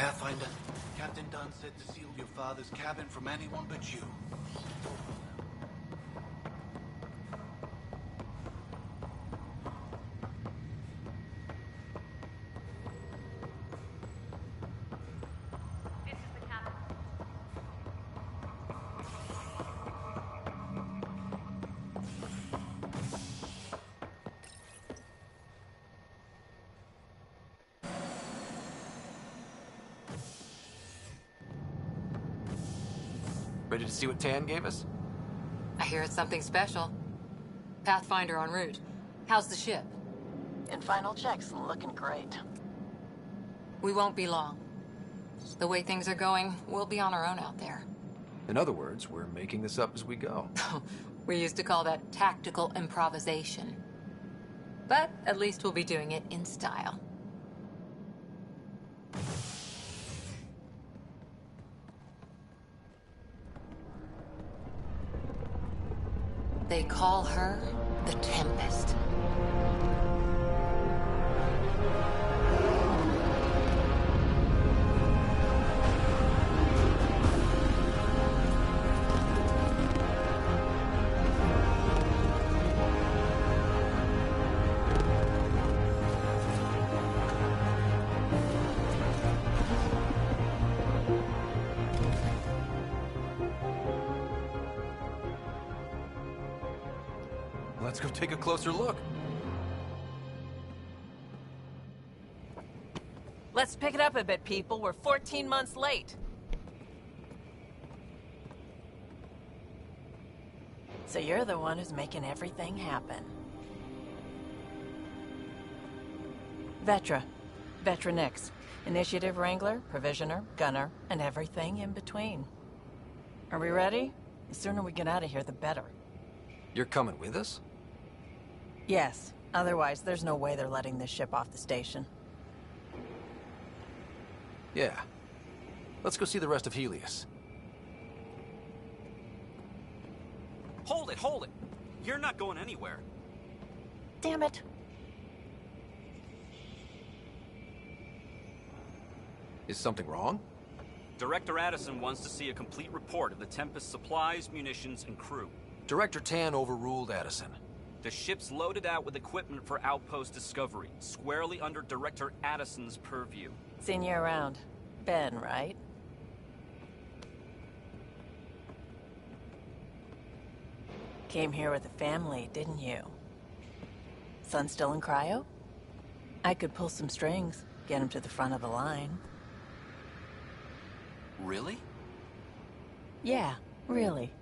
Pathfinder, Captain Dunn said to seal your father's cabin from anyone but you. This is the cabin. Ready to see what Tan gave us? I hear it's something special. Pathfinder en route. How's the ship? In final checks, looking great. We won't be long. The way things are going, we'll be on our own out there. In other words, we're making this up as we go. We used to call that tactical improvisation. But at least we'll be doing it in style. They call her the Tempest. Let's go take a closer look. Let's pick it up a bit, people. We're 14 months late. So you're the one who's making everything happen. Vetra. Vetra Nix. Initiative Wrangler, Provisioner, Gunner, and everything in between. Are we ready? The sooner we get out of here, the better. You're coming with us? Yes. Otherwise, there's no way they're letting this ship off the station. Yeah. Let's go see the rest of Helios. Hold it! You're not going anywhere. Damn it. Is something wrong? Director Addison wants to see a complete report of the Tempest's supplies, munitions, and crew. Director Tan overruled Addison. The ship's loaded out with equipment for outpost discovery, squarely under Director Addison's purview. Seen you around. Ben, right? Came here with a family, didn't you? Son still in cryo? I could pull some strings, get him to the front of the line. Really? Yeah, really.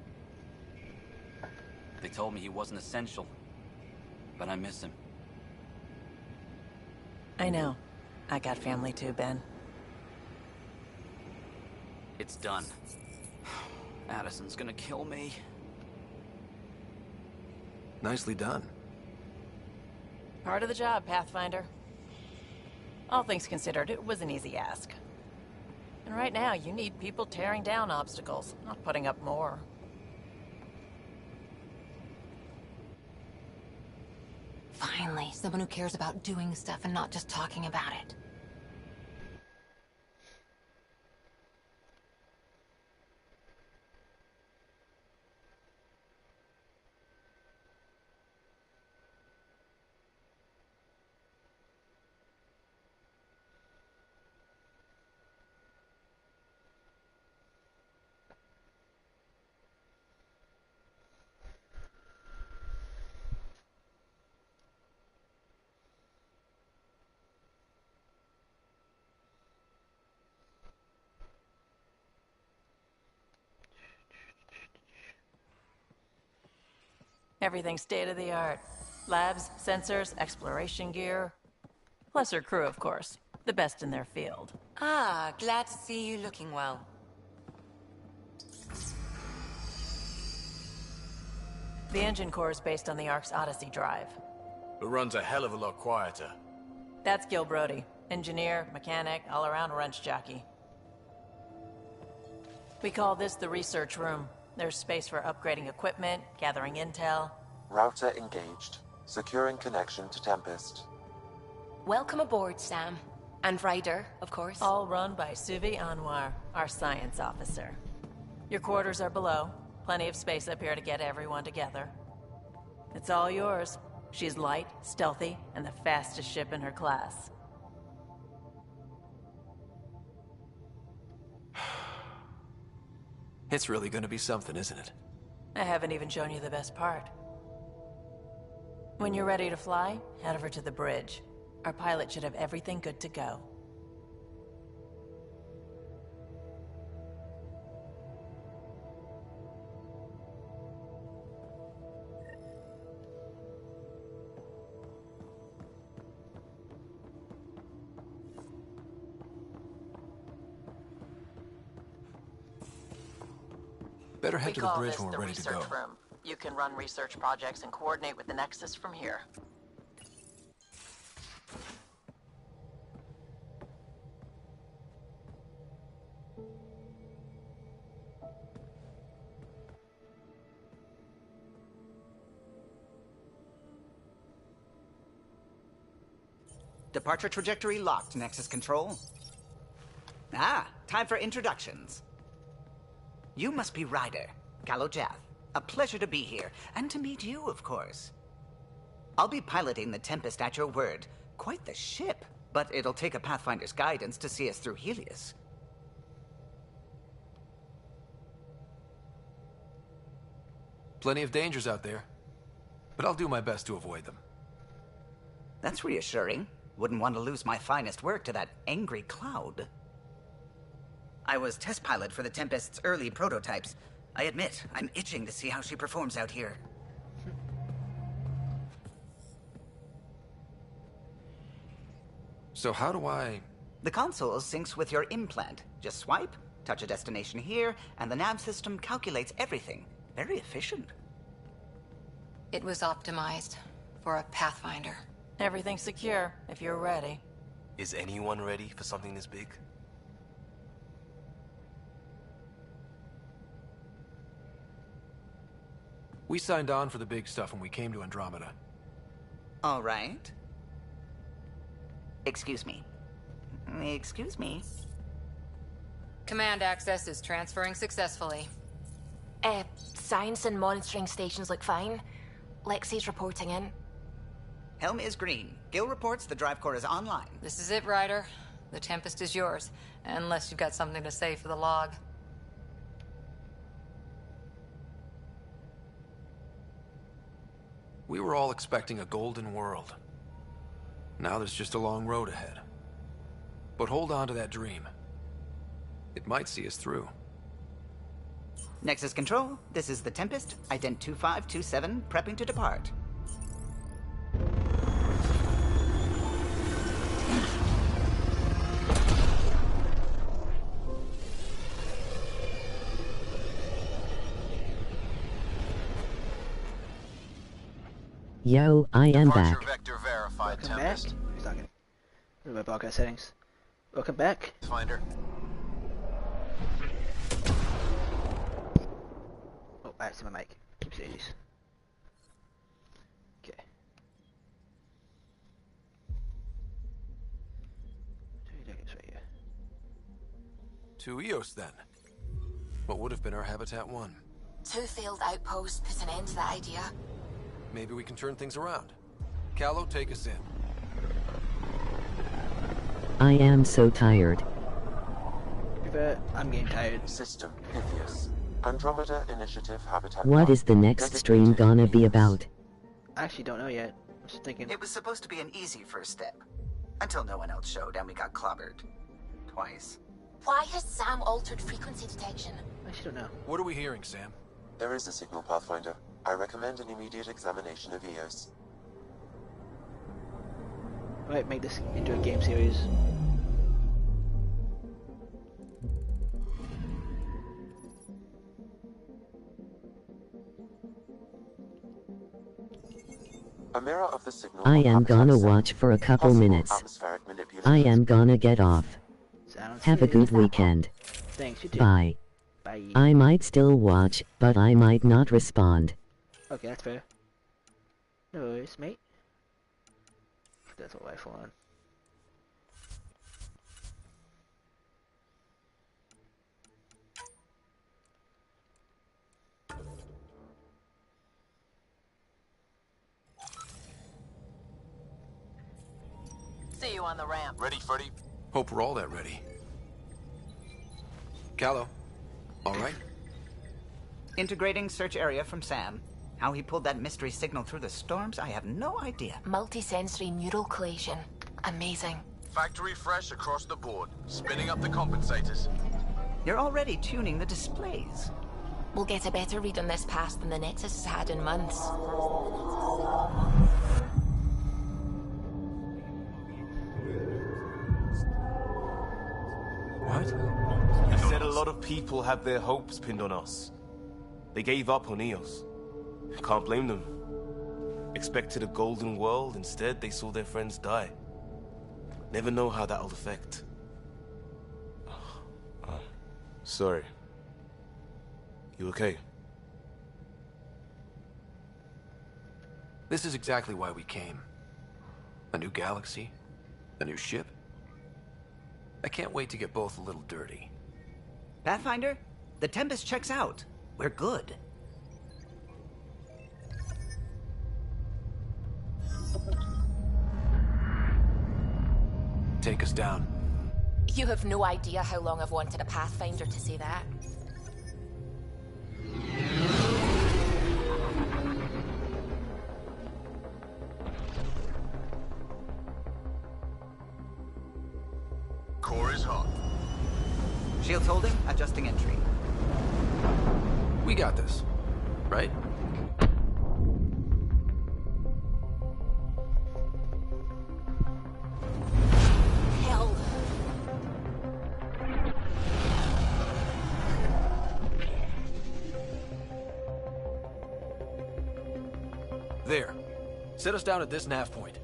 They told me he wasn't essential, but I miss him. I know. I got family too, Ben. It's done. Addison's gonna kill me. Nicely done. Part of the job, Pathfinder. All things considered, it was an easy ask. And right now, you need people tearing down obstacles, not putting up more. Finally, someone who cares about doing stuff and not just talking about it. Everything's state-of-the-art. Labs, sensors, exploration gear. Plus her crew, of course. The best in their field. Ah, glad to see you looking well. The engine core is based on the Ark's Odyssey drive. It runs a hell of a lot quieter. That's Gil Brody. Engineer, mechanic, all-around wrench jockey. We call this the research room. There's space for upgrading equipment, gathering intel. Router engaged. Securing connection to Tempest. Welcome aboard, Sam. And Ryder, of course. All run by Suvi Anwar, our science officer. Your quarters are below. Plenty of space up here to get everyone together. It's all yours. She's light, stealthy, and the fastest ship in her class. It's really gonna be something, isn't it? I haven't even shown you the best part. When you're ready to fly, head over to the bridge. Our pilot should have everything good to go. Better We head to the call bridge this when the we're ready to go. research room. You can run research projects and coordinate with the Nexus from here. Departure trajectory locked, Nexus Control. Ah, time for introductions. You must be Ryder, Kalojath. A pleasure to be here, and to meet you, of course. I'll be piloting the Tempest at your word. Quite the ship, but it'll take a Pathfinder's guidance to see us through Helios. Plenty of dangers out there, but I'll do my best to avoid them. That's reassuring. Wouldn't want to lose my finest work to that angry cloud. I was test pilot for the Tempest's early prototypes. I admit, I'm itching to see how she performs out here. So how do I... The console syncs with your implant. Just swipe, touch a destination here, and the nav system calculates everything. Very efficient. It was optimized for a Pathfinder. Everything's secure, if you're ready. Is anyone ready for something this big? We signed on for the big stuff when we came to Andromeda. All right. Excuse me. Excuse me. Command access is transferring successfully. Science and monitoring stations look fine. Lexi's reporting in. Helm is green. Gil reports the drive core is online. This is it, Ryder. The Tempest is yours, unless you've got something to say for the log. We were all expecting a golden world. Now there's just a long road ahead. But hold on to that dream. It might see us through. Nexus Control, this is the Tempest, ident 2527, prepping to depart. Yo, I am back. Vector verified, Welcome back. Who's talking? What about broadcast settings? Welcome back. Finder. Oh, I see my mic. Keep serious. Okay. 2 seconds right here. 2 EOS then. What would have been our Habitat 1? 2 failed outposts put an end to that idea. Maybe we can turn things around. Callow, take us in. I am so tired. I'm getting tired. System, Pythias. Andromeda Initiative Habitat. What is the next stream gonna be about? I actually don't know yet. I'm just thinking. It was supposed to be an easy first step. Until no one else showed and we got clobbered. Twice. Why has Sam altered frequency detection? I actually don't know. What are we hearing, Sam? There is a signal, Pathfinder. I recommend an immediate examination of EOS. Might make this into a game series. A mirror of the signal. I am gonna watch for a couple minutes. I am gonna get off. Sounds Have a good weekend. Thanks, you too. Bye. Bye. I might still watch, but I might not respond. Okay, that's fair. No worries, mate. That's what I on. See you on the ramp. Ready, Freddy? Hope we're all that ready. Callow, all right? Integrating search area from Sam. How he pulled that mystery signal through the storms, I have no idea. Multisensory neural collation. Amazing. Factory fresh across the board. Spinning up the compensators. You're already tuning the displays. We'll get a better read on this pass than the Nexus has had in months. What? I said a lot of people have their hopes pinned on us. They gave up on Eos. Can't blame them. Expected a golden world, instead they saw their friends die. Never know how that'll affect. Sorry. You okay? This is exactly why we came. A new galaxy, a new ship. I can't wait to get both a little dirty. Pathfinder, the Tempest checks out. We're good. Take us down. You have no idea how long I've wanted a Pathfinder to say that. Core is hot. Shields holding, adjusting entry. We got this, right? Hell. There. Set us down at this nav point.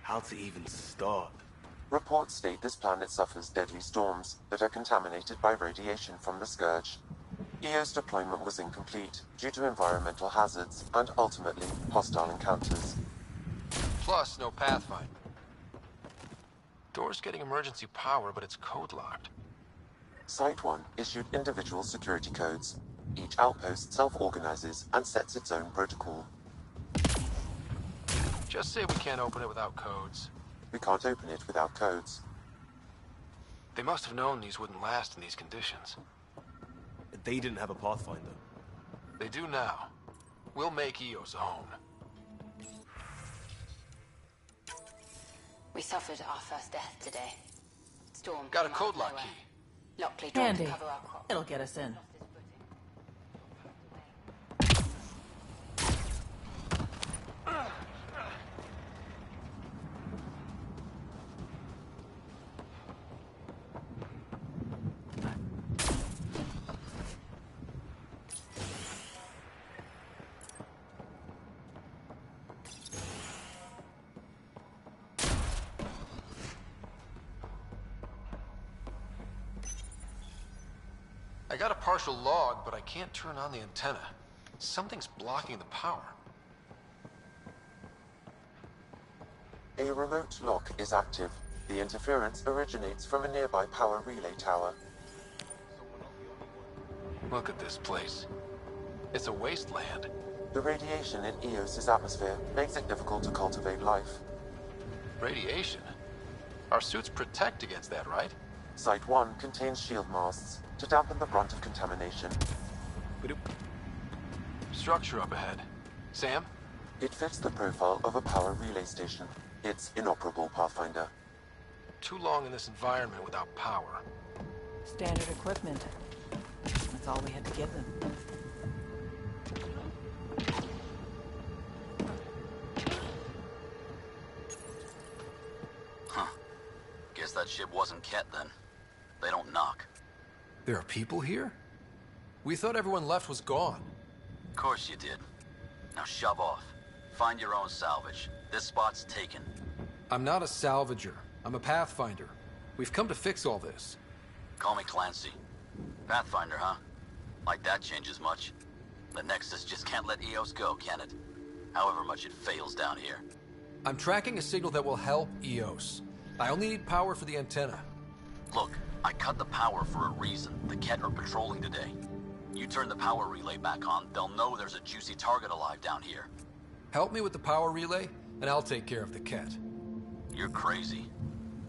How to even start? Reports state this planet suffers deadly storms that are contaminated by radiation from the Scourge. EO's deployment was incomplete due to environmental hazards and ultimately hostile encounters. Plus, no Pathfinder. Door's getting emergency power, but it's code locked. Site 1 issued individual security codes. Each outpost self-organizes and sets its own protocol. Just say we can't open it without codes. We can't open it without codes. They must have known these wouldn't last in these conditions. They didn't have a Pathfinder. They do now. We'll make Eos a home. We suffered our first death today. Storm. Got a code lock key. Lockley drawn to Handy. cover our crop. It'll get us in. I got a partial log, but I can't turn on the antenna. Something's blocking the power. A remote lock is active. The interference originates from a nearby power relay tower. Look at this place. It's a wasteland. The radiation in Eos's atmosphere makes it difficult to cultivate life. Radiation? Our suits protect against that, right? Site 1 contains shield masts to dampen the brunt of contamination. Structure up ahead. Sam? It fits the profile of a power relay station. It's inoperable, Pathfinder. Too long in this environment without power. Standard equipment. That's all we had to give them. Huh. Guess that ship wasn't Ket then. They don't knock. There are people here? We thought everyone left was gone. Of course you did. Now shove off. Find your own salvage. This spot's taken. I'm not a salvager. I'm a pathfinder. We've come to fix all this. Call me Clancy. Pathfinder, huh? Like that changes much. The Nexus just can't let EOS go, can it? However much it fails down here. I'm tracking a signal that will help EOS. I only need power for the antenna. Look, I cut the power for a reason. The Ket are patrolling today. You turn the power relay back on, they'll know there's a juicy target alive down here. Help me with the power relay, and I'll take care of the Ket. You're crazy.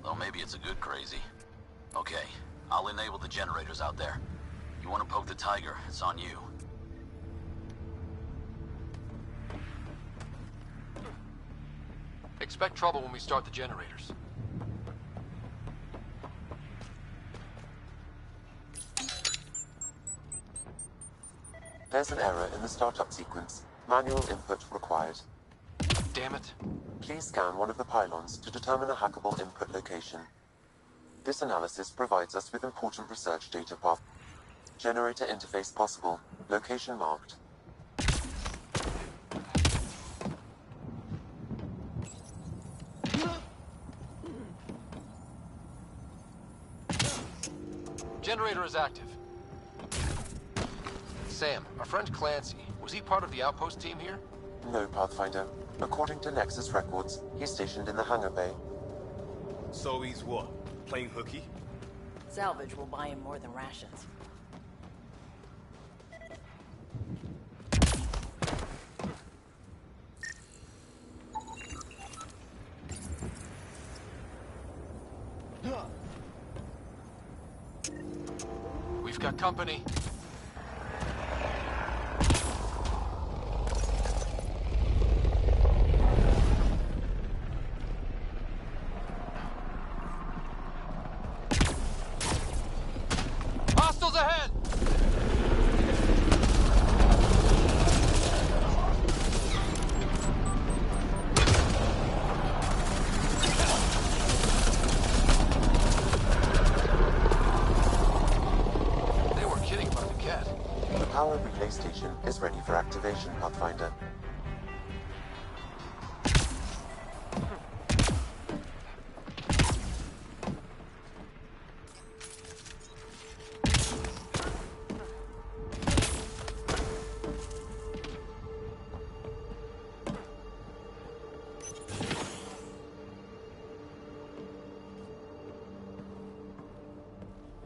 Well, maybe it's a good crazy. Okay, I'll enable the generators out there. You want to poke the tiger, it's on you. Expect trouble when we start the generators. There's an error in the startup sequence. Manual input required. Damn it. Please scan one of the pylons to determine a hackable input location. This analysis provides us with important research data path. Generator interface possible. Location marked. Generator is active. Sam, our friend Clancy, was he part of the outpost team here? No, Pathfinder. According to Nexus records, he's stationed in the hangar bay. So he's what? Playing hooky? Salvage will buy him more than rations. We've got company. Hostiles ahead! They were kidding about the Ket. The power relay station is ready for activation, Pathfinder.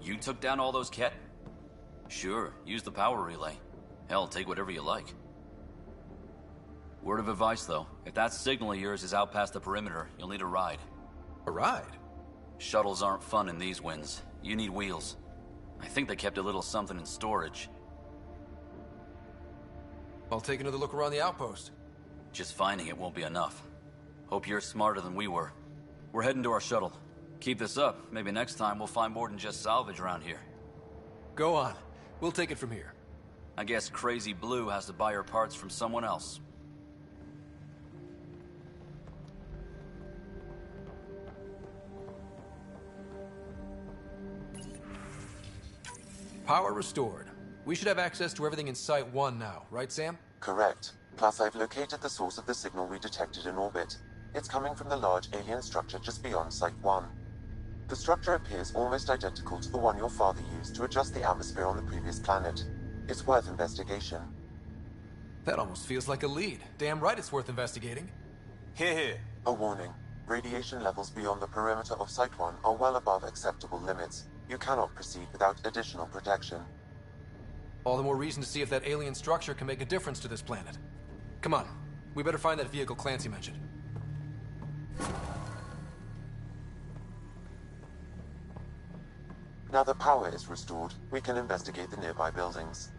You took down all those Ket? Sure, use the power relay. Hell, take whatever you like. Word of advice, though. If that signal of yours is out past the perimeter, you'll need a ride. A ride? Shuttles aren't fun in these winds. You need wheels. I think they kept a little something in storage. I'll take another look around the outpost. Just finding it won't be enough. Hope you're smarter than we were. We're heading to our shuttle. Keep this up. Maybe next time we'll find more than just salvage around here. Go on. We'll take it from here. I guess Crazy Blue has to buy her parts from someone else. Power restored. We should have access to everything in Site 1 now, right, Sam? Correct. Plus, I've located the source of the signal we detected in orbit. It's coming from the large alien structure just beyond Site 1. The structure appears almost identical to the one your father used to adjust the atmosphere on the previous planet. It's worth investigation. That almost feels like a lead. Damn right it's worth investigating. Here. A warning. Radiation levels beyond the perimeter of Site 1 are well above acceptable limits. You cannot proceed without additional protection. All the more reason to see if that alien structure can make a difference to this planet. Come on. We better find that vehicle Clancy mentioned. Now that power is restored, we can investigate the nearby buildings.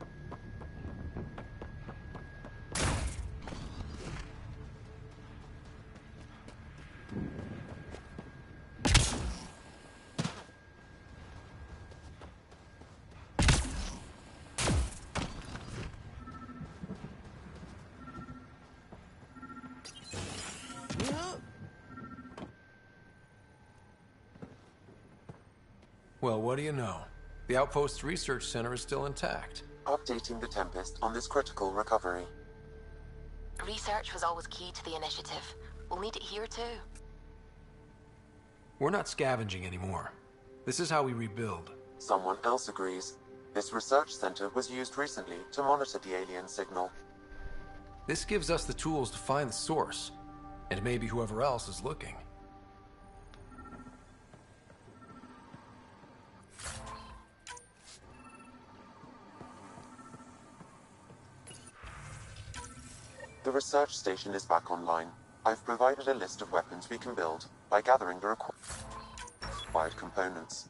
Well, what do you know? The Outpost Research Center is still intact. Updating the Tempest on this critical recovery. Research was always key to the initiative. We'll need it here too. We're not scavenging anymore. This is how we rebuild. Someone else agrees. This research center was used recently to monitor the alien signal. This gives us the tools to find the source, and maybe whoever else is looking. The research station is back online. I've provided a list of weapons we can build by gathering the required components.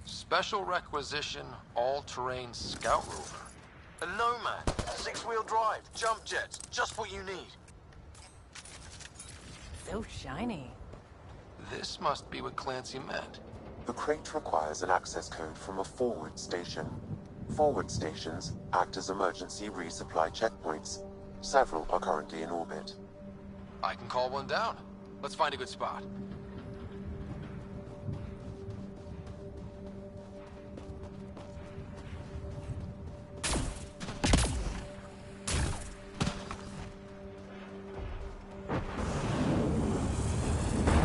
Special requisition, all-terrain scout rover. A Nomad, 6-wheel drive, jump jets, just what you need. So shiny. This must be what Clancy meant. The crate requires an access code from a forward station. Forward stations act as emergency resupply checkpoints. Several are currently in orbit. I can call one down. Let's find a good spot.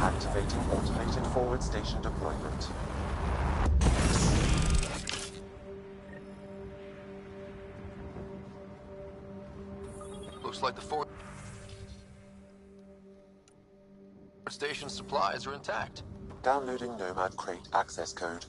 Activating automated forward station deployment. Looks like the forward station supplies are intact. Downloading Nomad crate access code.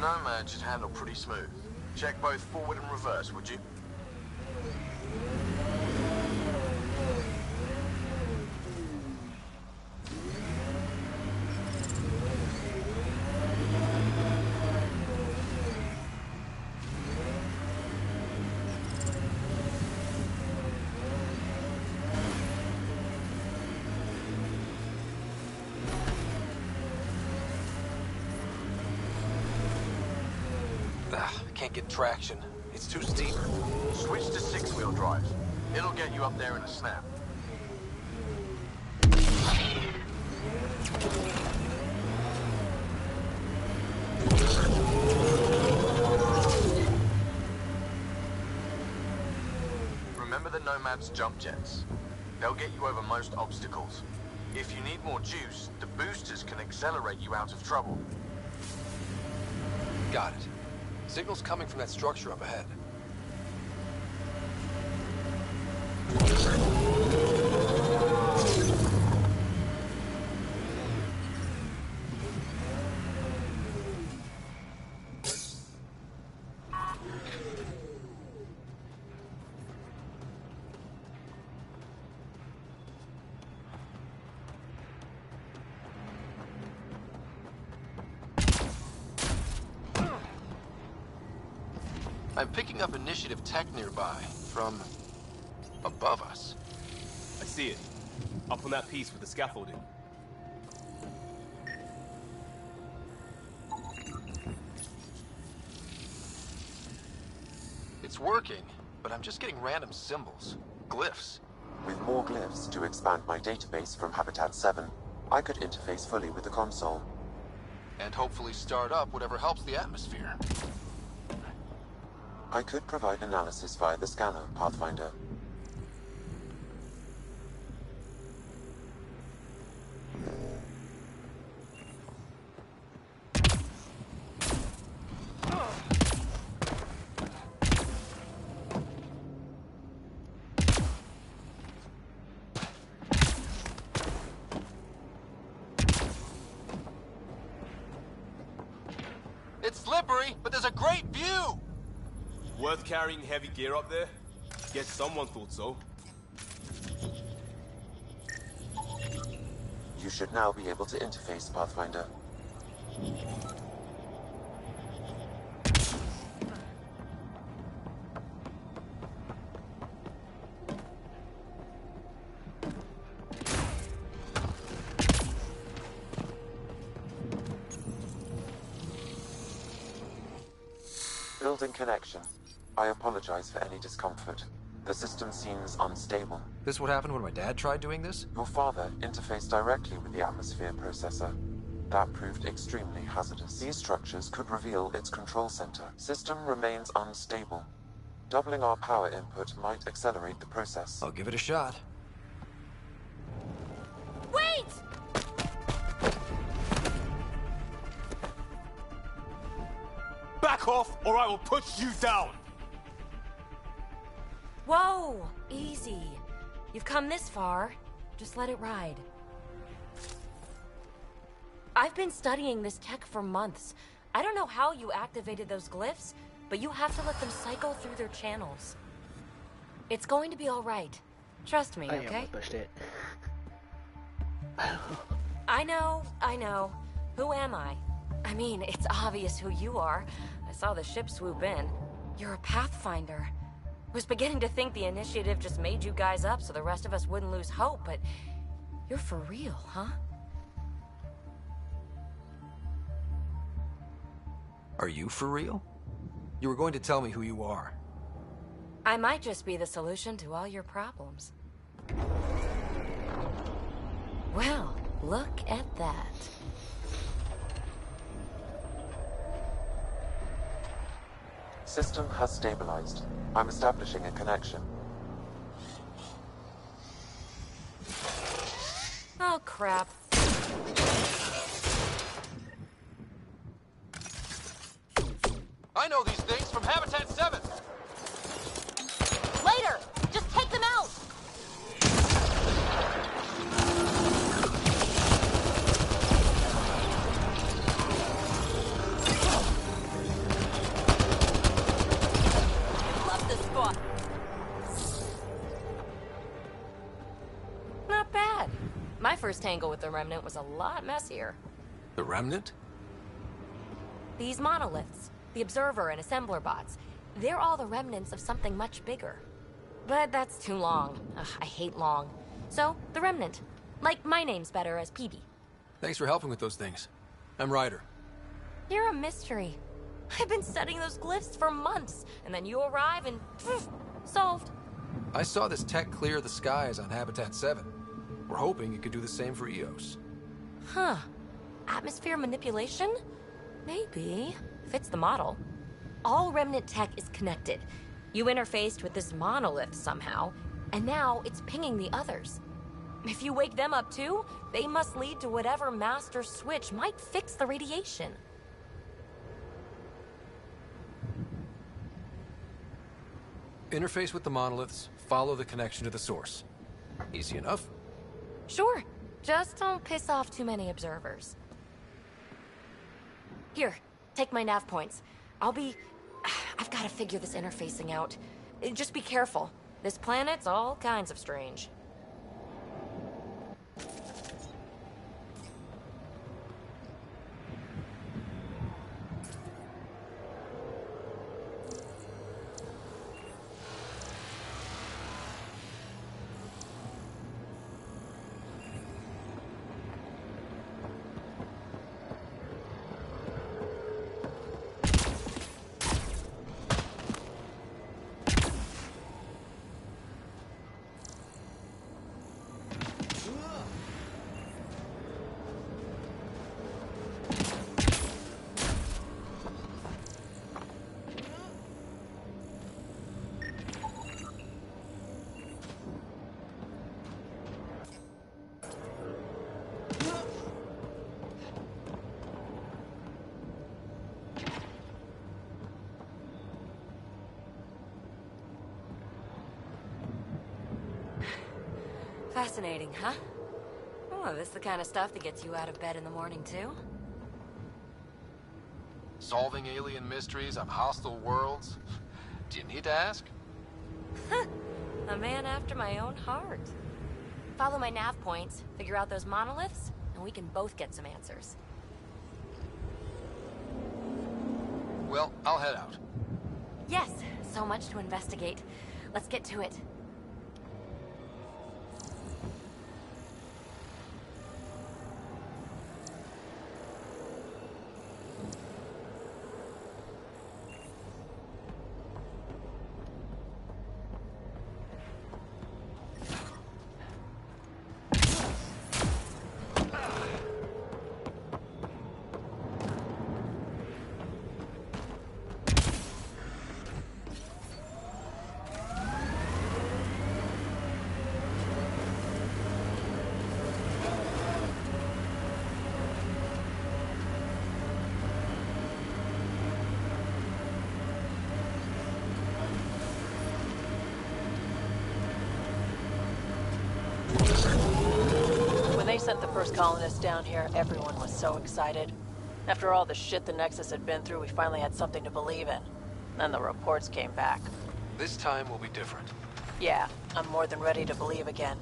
Nomad should handle pretty smooth. Check both forward and reverse, would you? Can't get traction. It's too steep. Switch to 6-wheel drive. It'll get you up there in a snap. Remember the Nomad's jump jets. They'll get you over most obstacles. If you need more juice, the boosters can accelerate you out of trouble. Got it. Signal's coming from that structure up ahead. I'm picking up initiative tech nearby, from above us. I see it. Up on that piece with the scaffolding. It's working, but I'm just getting random symbols. Glyphs. With more glyphs to expand my database from Habitat 7, I could interface fully with the console. And hopefully start up whatever helps the atmosphere. I could provide analysis via the scanner, Pathfinder. It's slippery, but there's a great view! Worth carrying heavy gear up there? Guess someone thought so. You should now be able to interface, Pathfinder. Building connection. I apologize for any discomfort. The system seems unstable. This what happened when my dad tried doing this? Your father interfaced directly with the atmosphere processor. That proved extremely hazardous. These structures could reveal its control center. System remains unstable. Doubling our power input might accelerate the process. I'll give it a shot. Wait! Back off, or I will push you down! Whoa! Easy. You've come this far. Just let it ride. I've been studying this tech for months. I don't know how you activated those glyphs, but you have to let them cycle through their channels. It's going to be all right. Trust me, okay? I pushed it. I know. Who am I? I mean, it's obvious who you are. I saw the ship swoop in. You're a Pathfinder. Was beginning to think the initiative just made you guys up so the rest of us wouldn't lose hope, but you're for real, huh? Are you for real? You were going to tell me who you are. I might just be the solution to all your problems. Well, look at that. System has stabilized. I'm establishing a connection. Oh, crap. I know these things from Habitat 7! Later! Just take them out! Love this spot. Not bad. My first tangle with the Remnant was a lot messier. The Remnant? These monoliths, the Observer and Assembler bots, they're all the remnants of something much bigger. But that's too long. Ugh, I hate long. So, the Remnant. Like my name's better as Peavy. Thanks for helping with those things. I'm Ryder. You're a mystery. I've been studying those glyphs for months, and then you arrive and poof, solved. I saw this tech clear the skies on Habitat 7. We're hoping it could do the same for EOS. Huh. Atmosphere manipulation? Maybe. Fits the model. All Remnant tech is connected. You interfaced with this monolith somehow, and now it's pinging the others. If you wake them up too, they must lead to whatever master switch might fix the radiation. Interface with the monoliths, follow the connection to the source. Easy enough. Sure. Just don't piss off too many observers. Here, take my nav points. I've got to figure this interfacing out. Just be careful. This planet's all kinds of strange. Fascinating, huh? Oh, this is the kind of stuff that gets you out of bed in the morning, too? Solving alien mysteries on hostile worlds? Do you need to ask? A man after my own heart. Follow my nav points, figure out those monoliths, and we can both get some answers. Well, I'll head out. Yes, so much to investigate. Let's get to it. When they sent the first colonists down here, everyone was so excited. After all the shit the Nexus had been through, we finally had something to believe in. Then the reports came back. This time will be different. Yeah, I'm more than ready to believe again.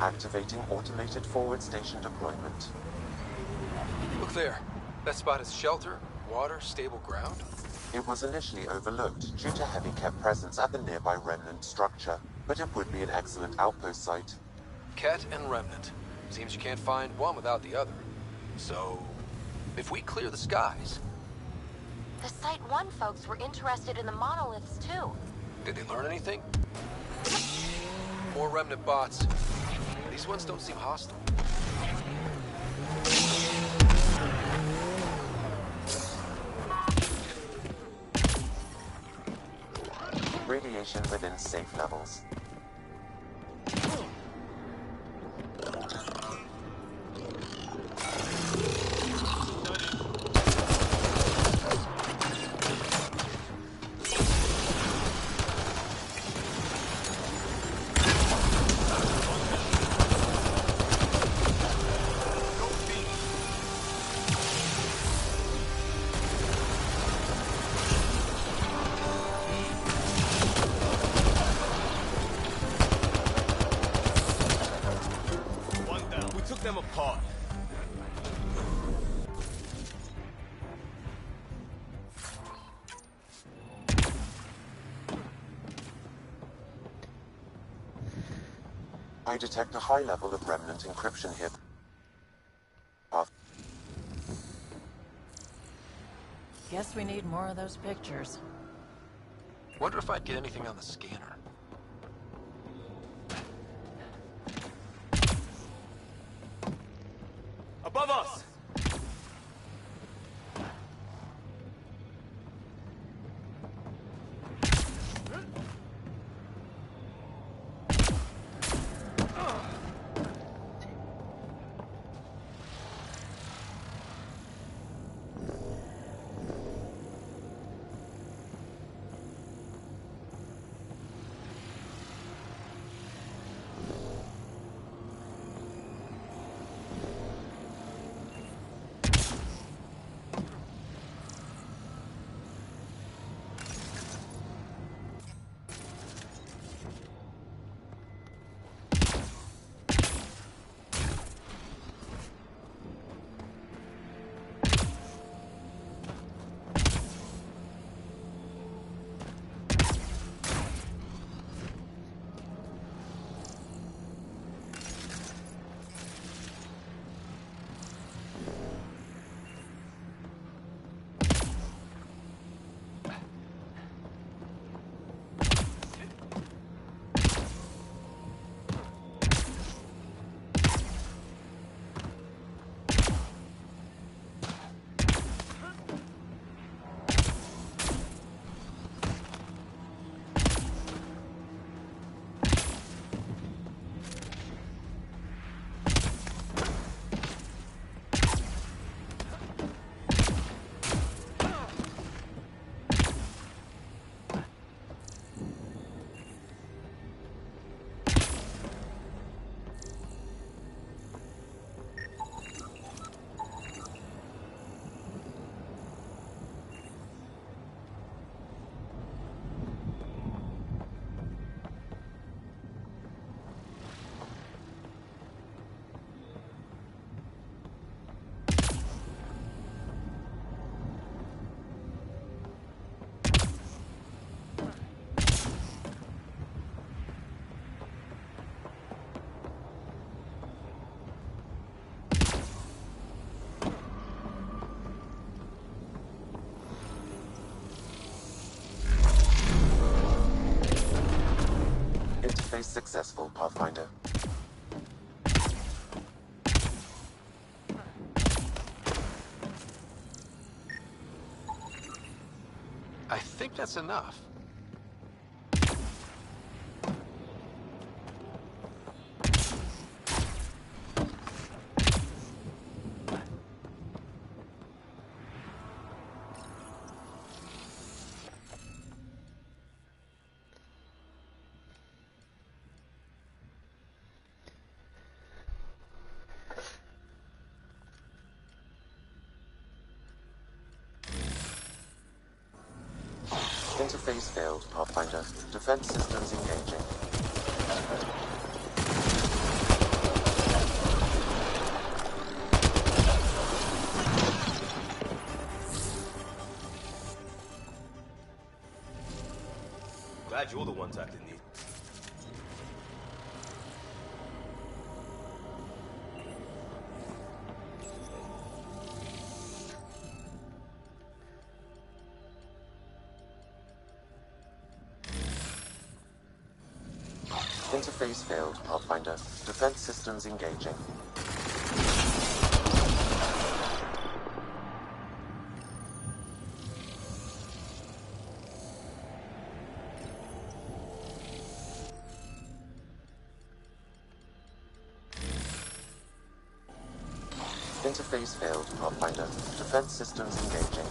Activating automated forward station deployment. Look there. That spot is shelter, water, stable ground. It was initially overlooked due to heavy kept presence at the nearby remnant structure, but it would be an excellent outpost site. Ket and Remnant. Seems you can't find one without the other. So, if we clear the skies... The Site 1 folks were interested in the monoliths, too. Did they learn anything? More Remnant bots. These ones don't seem hostile. Radiation within safe levels. I detect a high level of remnant encryption here. Guess we need more of those pictures. Wonder if I'd get anything on the scanner. Above us! successful, Pathfinder. I think that's enough. Interface failed, Pathfinder. Defense systems engaging. Glad you're the ones acting neat. Interface failed, Pathfinder. Defense systems engaging. Interface failed, Pathfinder. Defense systems engaging.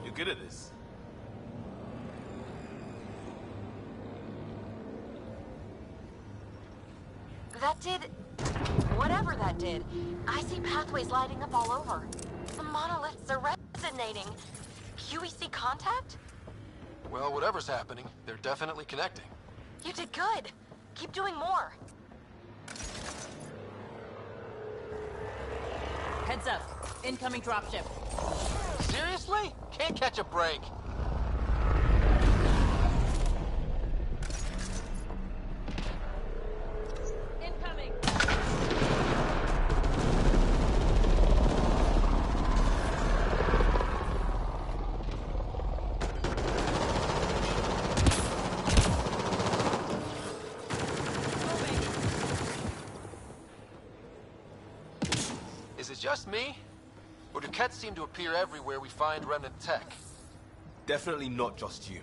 You're good at this. That did... whatever that did. I see pathways lighting up all over. The monoliths are resonating. QEC contact? Well, whatever's happening, they're definitely connecting. You did good. Keep doing more. Heads up. Incoming dropship. Seriously? Can't catch a break. Incoming. Is it just me? Or do Kets seem to appear everywhere we find remnant tech? Definitely not just you.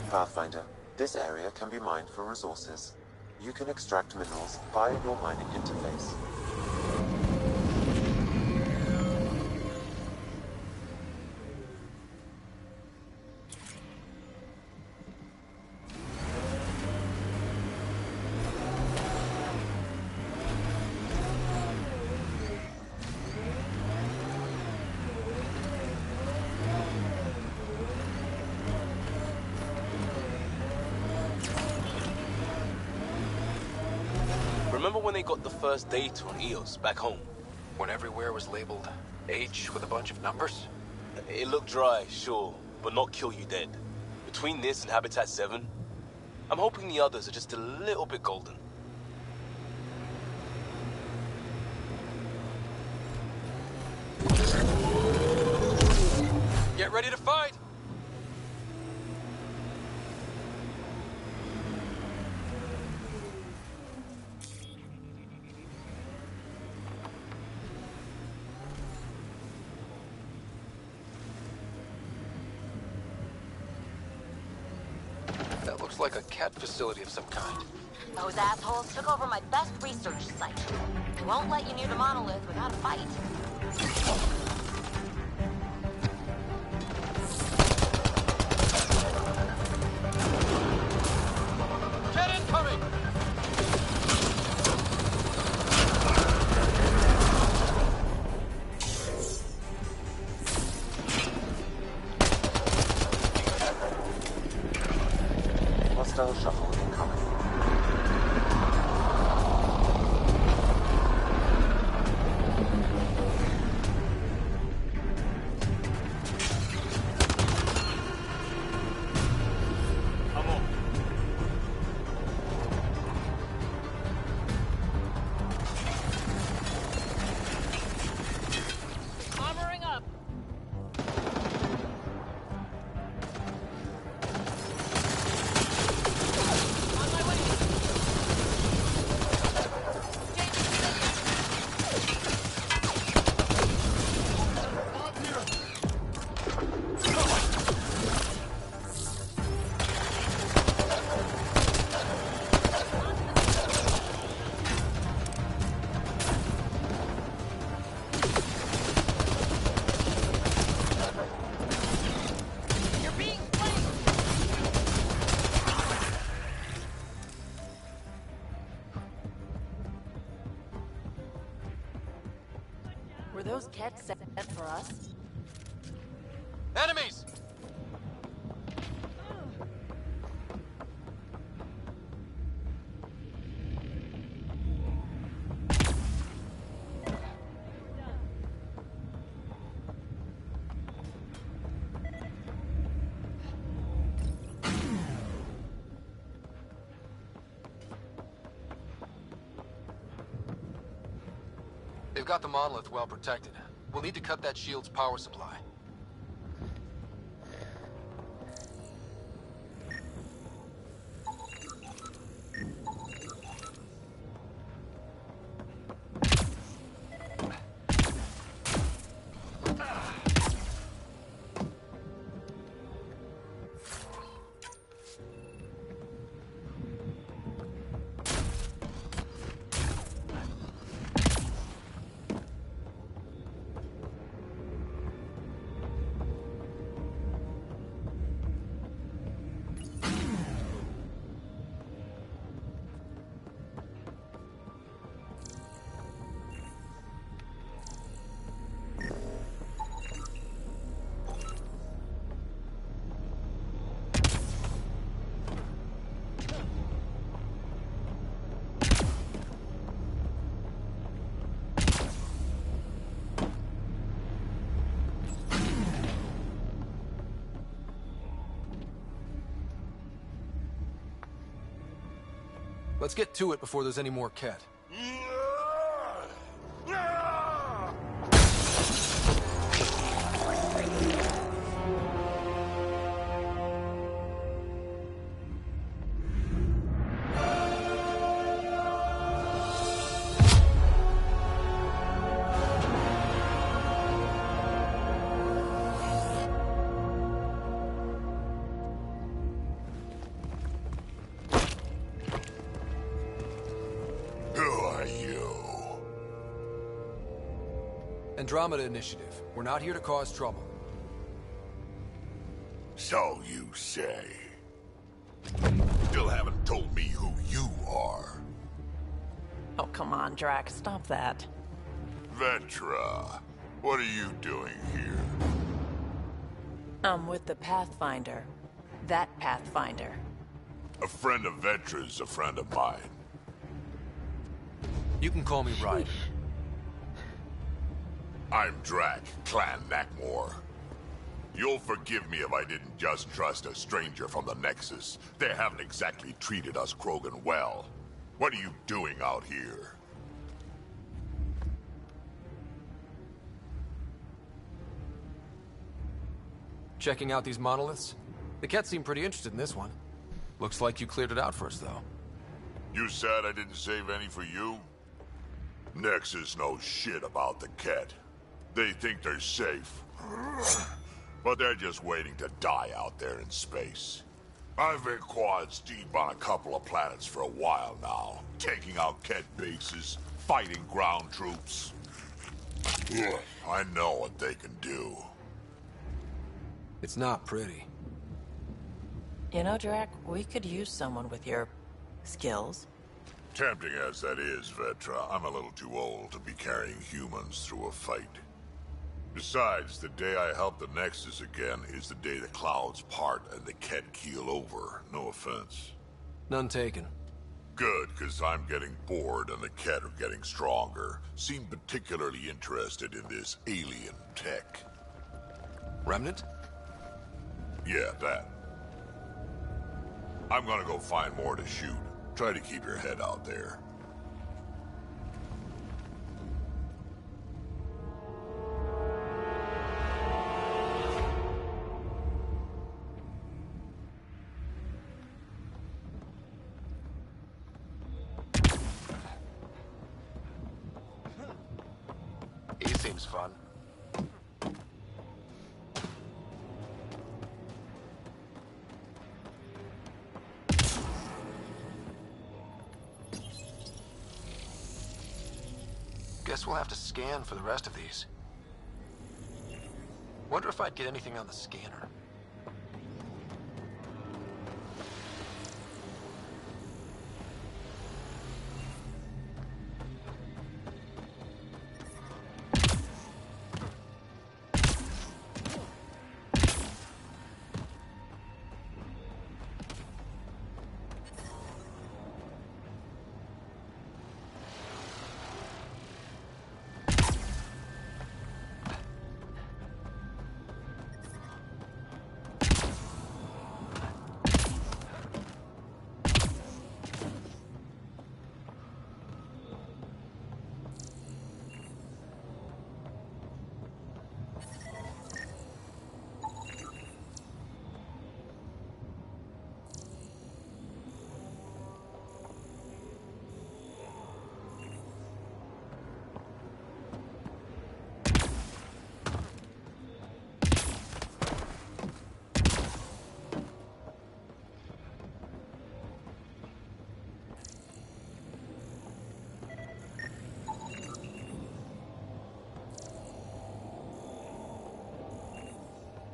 Pathfinder, this area can be mined for resources. You can extract minerals via your mining interface. Remember when they got the first data on EOS back home? When everywhere was labeled H with a bunch of numbers? It looked dry, sure, but not kill you dead. Between this and Habitat 7, I'm hoping the others are just a little bit golden. Get ready to fight! That looks like a cat facility of some kind. Those assholes took over my best research site. They won't let you near the monolith without a fight. Were those Kett set for us? Enemies! They've got the monolith well protected. We'll need to cut that shield's power supply. Let's get to it before there's any more Kett. Andromeda Initiative. We're not here to cause trouble. So you say. Still haven't told me who you are. Oh, come on, Drax. Stop that. Vetra, what are you doing here? I'm with the Pathfinder. That Pathfinder. A friend of Vetra's a friend of mine. You can call me Ryder. I'm Drac, Clan Nakmor. You'll forgive me if I didn't just trust a stranger from the Nexus. They haven't exactly treated us Krogan well. What are you doing out here? Checking out these monoliths? The Kett seem pretty interested in this one. Looks like you cleared it out for us, though. You sad I didn't save any for you? Nexus knows shit about the Kett. They think they're safe. But they're just waiting to die out there in space. I've been quads deep on a couple of planets for a while now, taking out Kett bases, fighting ground troops. I know what they can do. It's not pretty. You know, Drac, we could use someone with your skills. Tempting as that is, Vetra, I'm a little too old to be carrying humans through a fight. Besides, the day I help the Nexus again is the day the clouds part and the Kett keel over. No offense. None taken. Good, because I'm getting bored and the Kett are getting stronger. Seem particularly interested in this alien tech. Remnant? Yeah, that. I'm gonna go find more to shoot. Try to keep your head out there. He seems fun. Guess we'll have to scan for the rest of these. Wonder if I'd get anything on the scanner.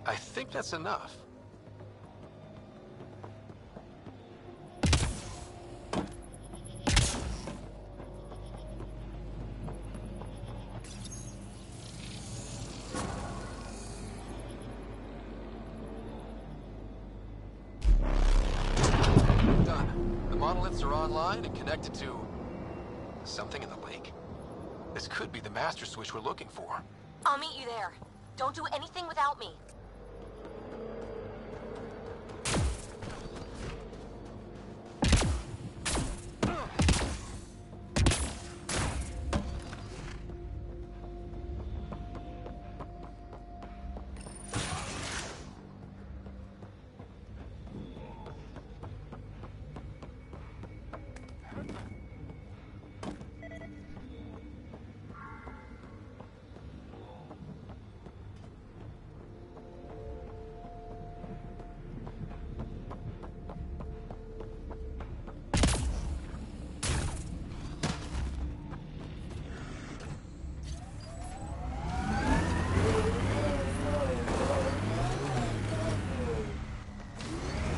I think that's enough. Done. The monoliths are online and connected to something in the lake. This could be the master switch we're looking for. I'll meet you there. Don't do anything without me.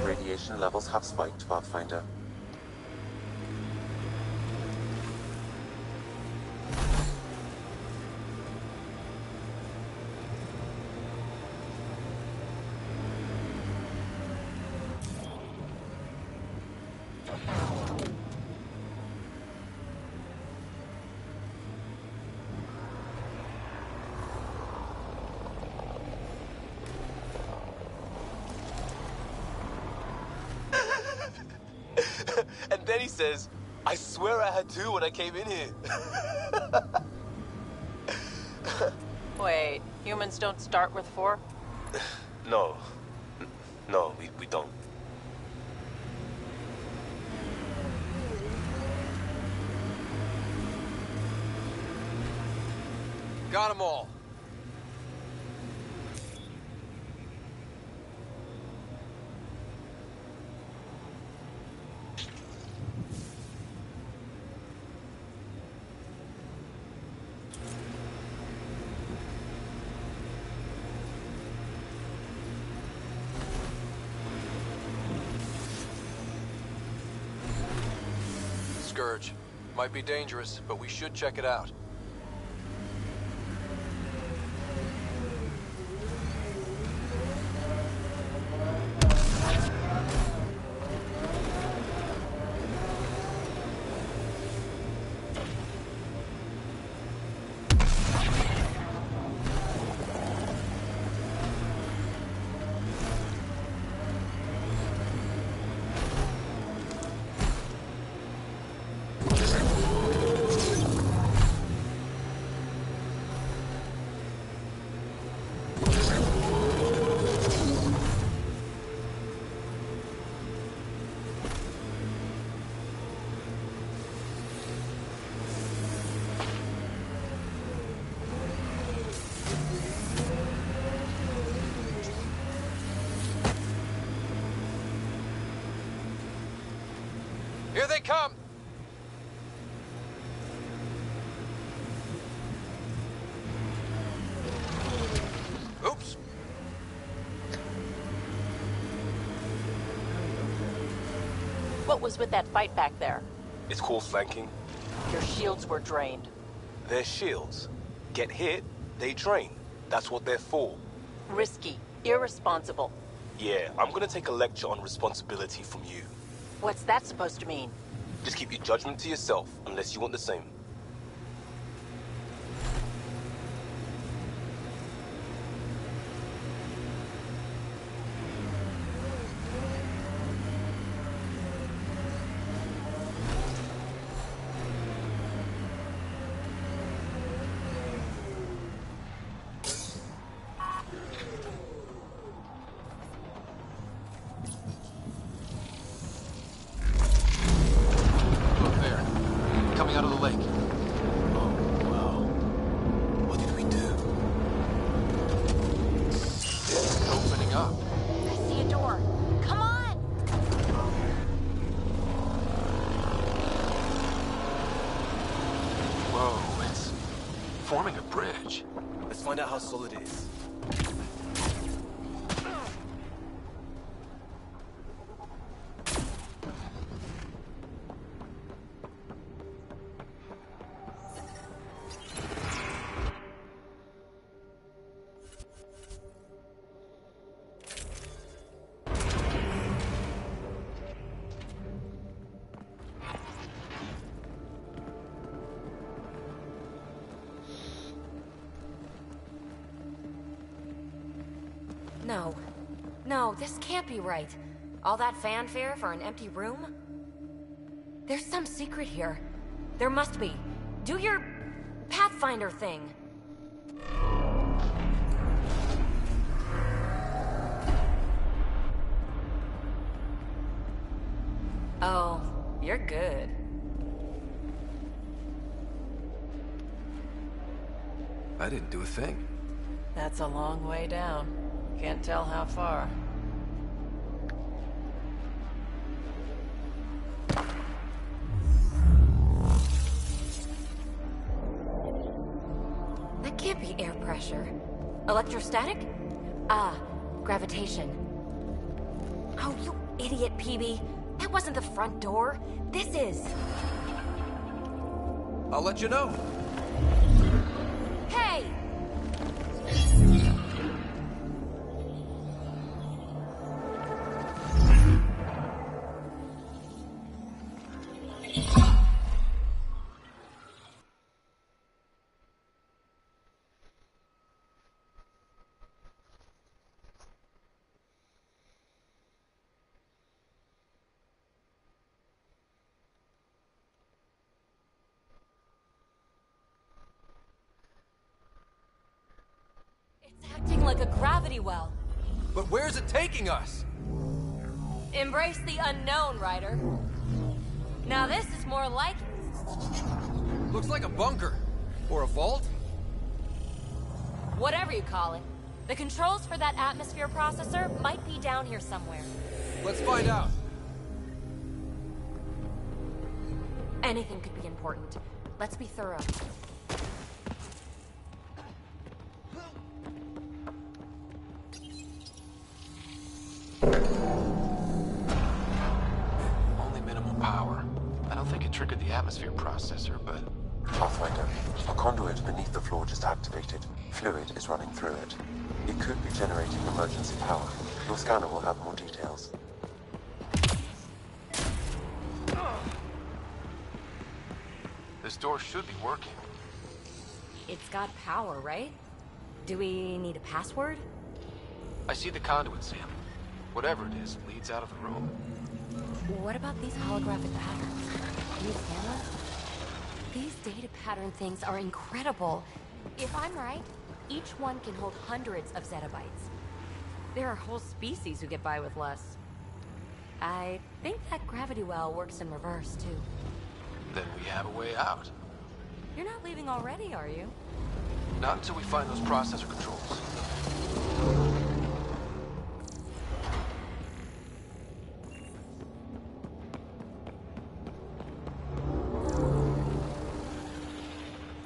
Radiation levels have spiked, Pathfinder. And then he says, I swear I had two when I came in here. Wait, humans don't start with 4? No. No, we don't. Got them all. Scourge. Might be dangerous, but we should check it out. Here they come! Oops. What was with that fight back there? It's called flanking. Your shields were drained. They're shields. Get hit, they drain. That's what they're for. Risky. Irresponsible. Yeah, I'm gonna take a lecture on responsibility from you. What's that supposed to mean? Just keep your judgment to yourself, unless you want the same. Out of the lake. Oh, wow. What did we do? It's opening up. I see a door. Come on! Whoa, it's forming a bridge. Let's find out how solid it is. No. No, this can't be right. All that fanfare for an empty room? There's some secret here. There must be. Do your Pathfinder thing. Oh, you're good. I didn't do a thing. That's a long way down. Can't tell how far. That can't be air pressure. Electrostatic? Ah, gravitation. Oh, you idiot, PB. That wasn't the front door. This is. I'll let you know. Hey! Acting like a gravity well. But where's it taking us? Embrace the unknown, Ryder. Now this is more like... Looks like a bunker. Or a vault? whatever you call it. The controls for that atmosphere processor might be down here somewhere. Let's find out. Anything could be important. Let's be thorough. Only minimal power. I don't think it triggered the atmosphere processor, but... Pathfinder, a conduit beneath the floor just activated. Fluid is running through it. It could be generating emergency power. Your scanner will have more details. This door should be working. It's got power, right? Do we need a password? I see the conduit, Sam. Whatever it is, leads out of the room. What about these holographic patterns? Can you scan them? These data pattern things are incredible. If I'm right, each one can hold hundreds of zettabytes. There are whole species who get by with less. I think that gravity well works in reverse, too. Then we have a way out. You're not leaving already, are you? Not until we find those processor controls.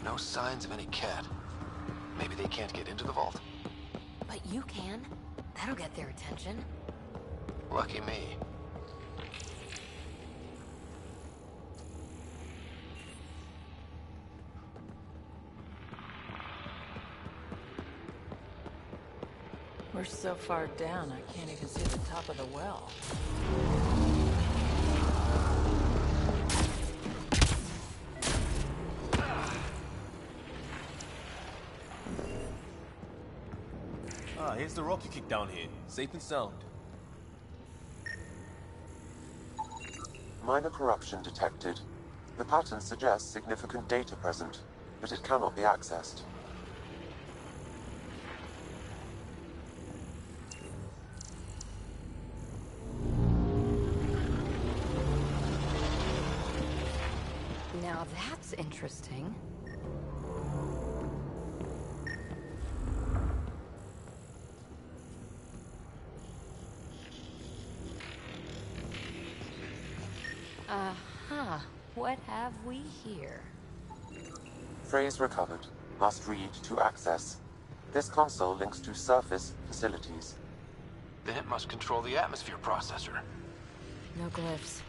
No signs of any cat. Maybe they can't get into the vault. But you can. That'll get their attention. Lucky me. We're so far down, I can't even see the top of the well. Ah, here's the rock you kicked down here. Safe and sound. Minor corruption detected. The pattern suggests significant data present, but it cannot be accessed. Now that's interesting. Uh-huh. What have we here? Phrase recovered. Must read to access. This console links to surface facilities. Then it must control the atmosphere processor. No glyphs.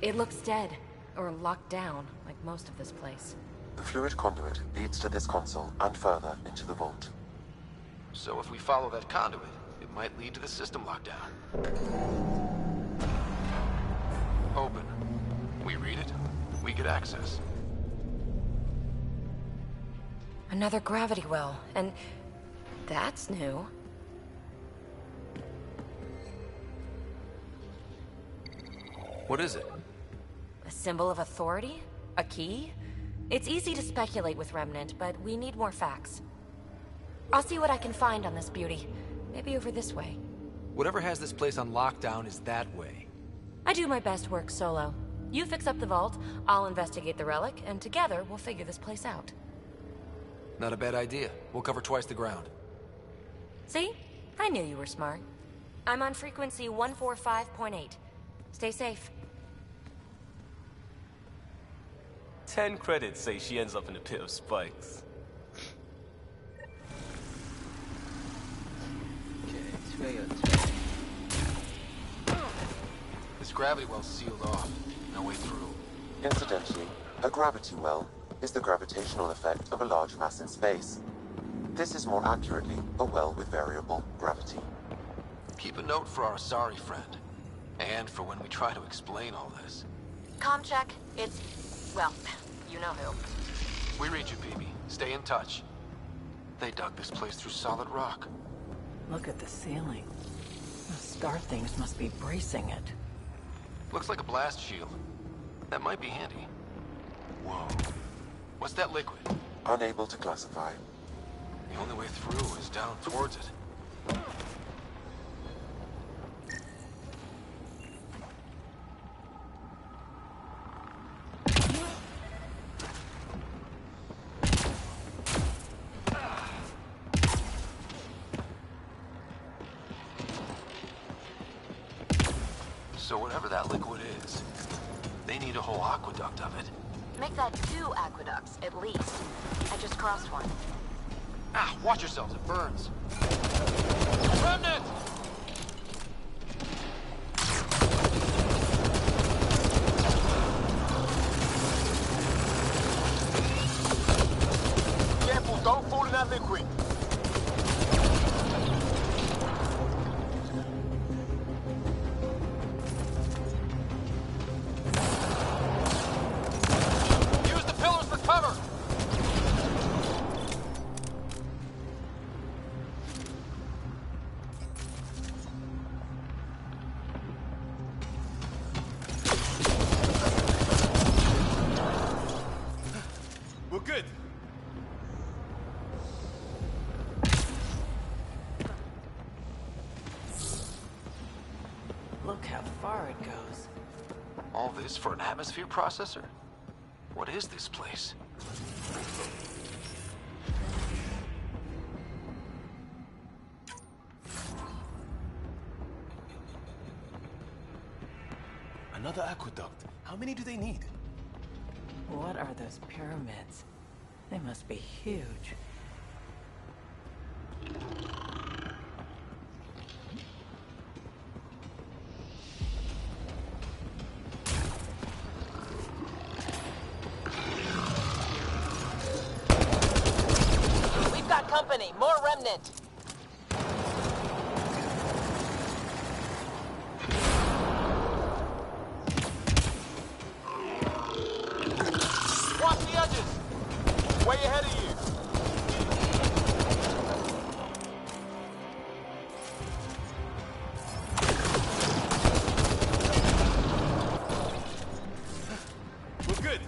It looks dead, or locked down, like most of this place. The fluid conduit leads to this console and further into the vault. So if we follow that conduit, it might lead to the system lockdown. Open. We read it, we get access. Another gravity well, and that's new. What is it? A symbol of authority? A key? It's easy to speculate with Remnant, but we need more facts. I'll see what I can find on this beauty. Maybe over this way. Whatever has this place on lockdown is that way. I do my best work solo. You fix up the vault, I'll investigate the relic, and together we'll figure this place out. Not a bad idea. We'll cover twice the ground. See? I knew you were smart. I'm on frequency 145.8. Stay safe. 10 credits say she ends up in a pit of spikes. This gravity well's sealed off. No way through. Incidentally, a gravity well is the gravitational effect of a large mass in space. This is more accurately a well with variable gravity. Keep a note for our sorry friend. And for when we try to explain all this. Comm check. It's... well, you know who. We read you, Phoebe. Stay in touch. They dug this place through solid rock. Look at the ceiling. Those star things must be bracing it. Looks like a blast shield. That might be handy. Whoa. What's that liquid? Unable to classify. The only way through is down towards it. So whatever that liquid is, they need a whole aqueduct of it. Make that 2 aqueducts, at least. I just crossed one. Ah, watch yourselves, it burns. Remnant! Careful, don't fall in that liquid. Use the pillars for cover! We're good. Look how far it goes. All this for an atmosphere processor? What is this place? Another aqueduct. How many do they need? What are those pyramids? They must be huge. We've got company. More remnant. Watch the edges! Way ahead of you! We're good.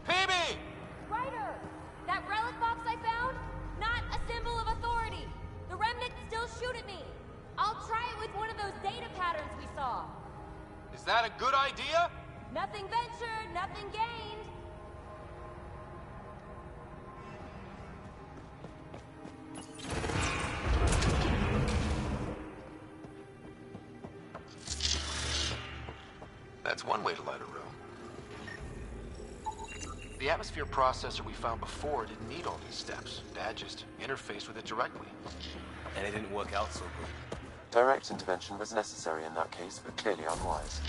Phoebe! Ryder! That relic box I found? Not a symbol of authority. The remnant still shoot at me. I'll try it with one of those data patterns we saw. Is that a good idea? Nothing ventured, nothing gained. That's one way to light a room. The atmosphere processor we found before didn't need all these steps. Dad just interfaced with it directly. And it didn't work out so good. Direct intervention was necessary in that case, but clearly unwise.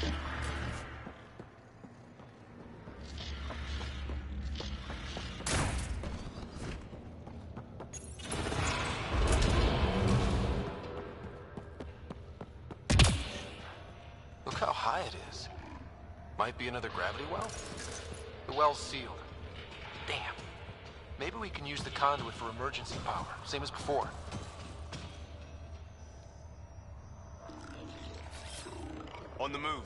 Look how it is. Might be another gravity well? The well's sealed. Damn. Maybe we can use the conduit for emergency power, same as before. On the move.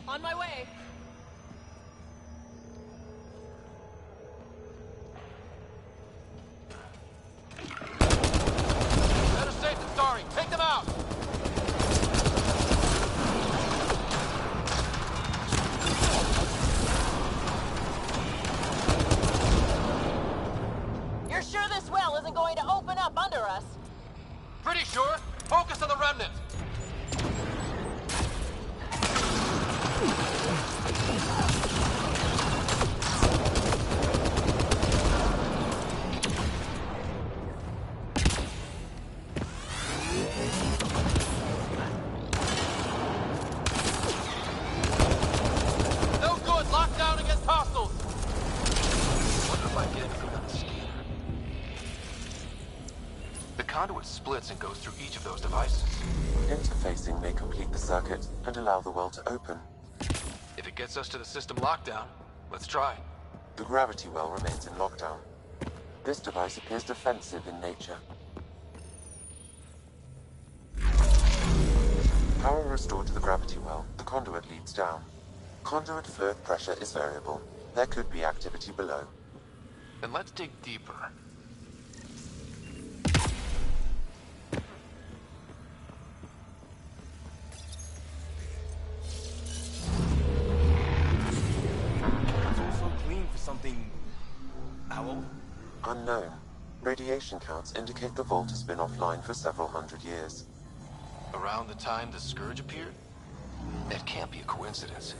On my way. Better safe than sorry. Take them out! You're sure this well isn't going to open up under us? Pretty sure. Focus on the remnant. No good. Lockdown against hostiles. Wonder if I get anything on the scanner. The conduit splits and goes through each of those devices. Interfacing may complete the circuit and allow the well to open. If it gets us to the system lockdown, let's try. The gravity well remains in lockdown. This device appears defensive in nature. Power restored to the gravity well, the conduit leads down. Conduit fluid pressure is variable. There could be activity below. Then let's dig deeper. It's all so clean for something... how old? Unknown. Radiation counts indicate the vault has been offline for several hundred years. Around the time the Scourge appeared? That can't be a coincidence.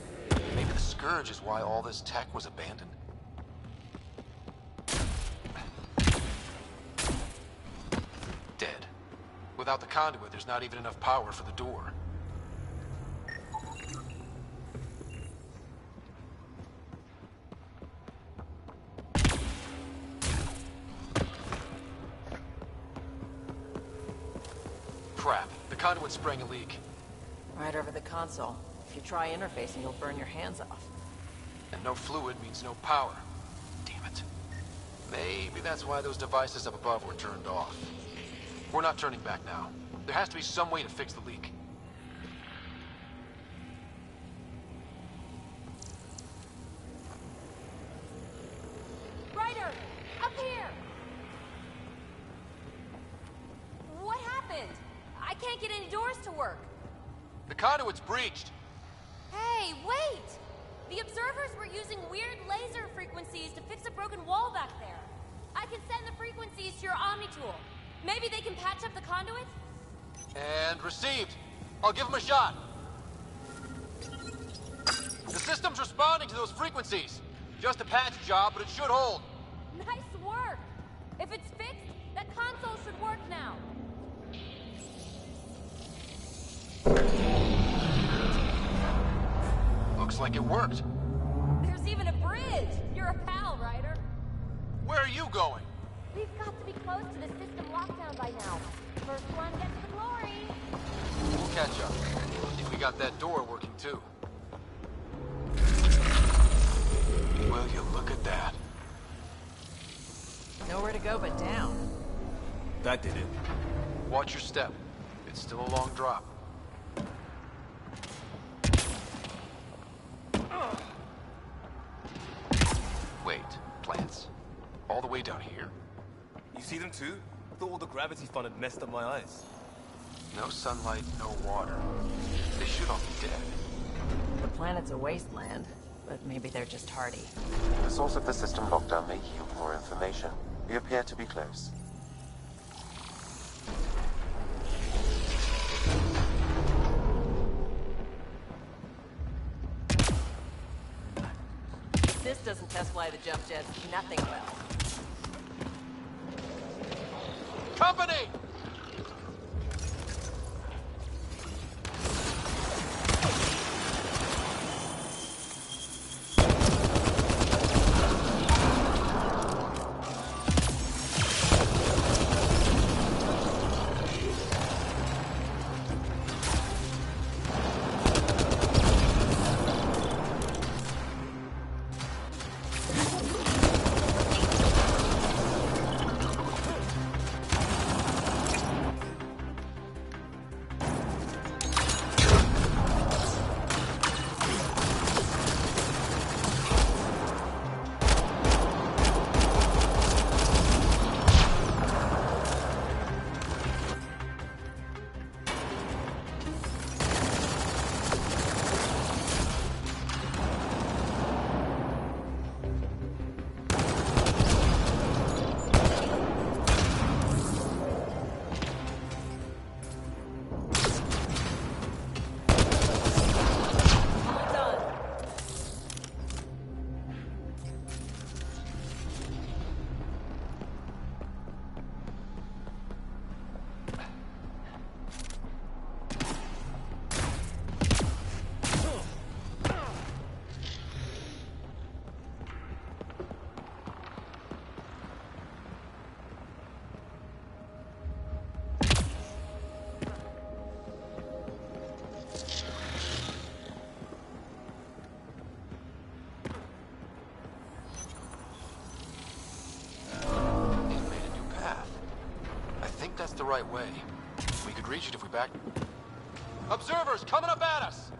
Maybe the Scourge is why all this tech was abandoned. Dead. Without the conduit, there's not even enough power for the door. Crap. The conduit's spraying a leak. Right over the console. If you try interfacing, you'll burn your hands off. And no fluid means no power. Damn it. Maybe that's why those devices up above were turned off. We're not turning back now. There has to be some way to fix the leak. Ryder! Up here! What happened? I can't get any doors to work. The conduit's breached. Hey, wait! The observers were using weird laser frequencies to fix a broken wall back there. I can send the frequencies to your Omni tool. Maybe they can patch up the conduit? And received. I'll give them a shot. The system's responding to those frequencies. Just a patch job, but it should hold. Nice work! If it's fixed, that console should work now. Looks like it worked. There's even a bridge! You're a pal, Ryder. Where are you going? We've got to be close to the system lockdown by now. First one gets the glory. We'll catch up. If we got that door working too. Will you look at that? Nowhere to go but down. That did it. Watch your step. It's still a long drop. Wait, plants? All the way down here? You see them too? I thought all the gravity fun had messed up my eyes. No sunlight, no water. They should all be dead. The planet's a wasteland, but maybe they're just hardy. The source of the system lockdown may yield more information. We appear to be close. If this doesn't test fly the jump jets, nothing will. Company! right way. We could reach it if we back... Observers coming up at us!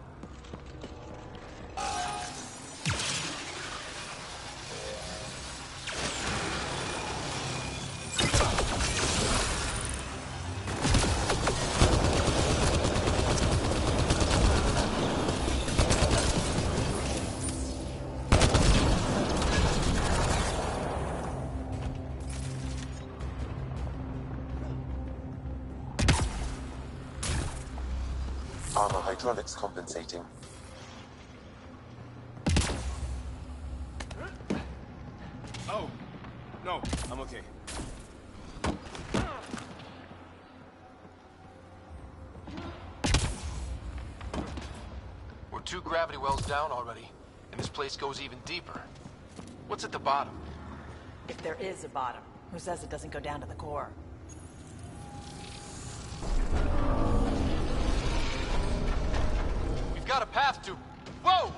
Armor hydraulics compensating. Oh, no, I'm okay. We're 2 gravity wells down already, and this place goes even deeper. What's at the bottom? If there is a bottom, who says it doesn't go down to the core? We've got a path to... Whoa!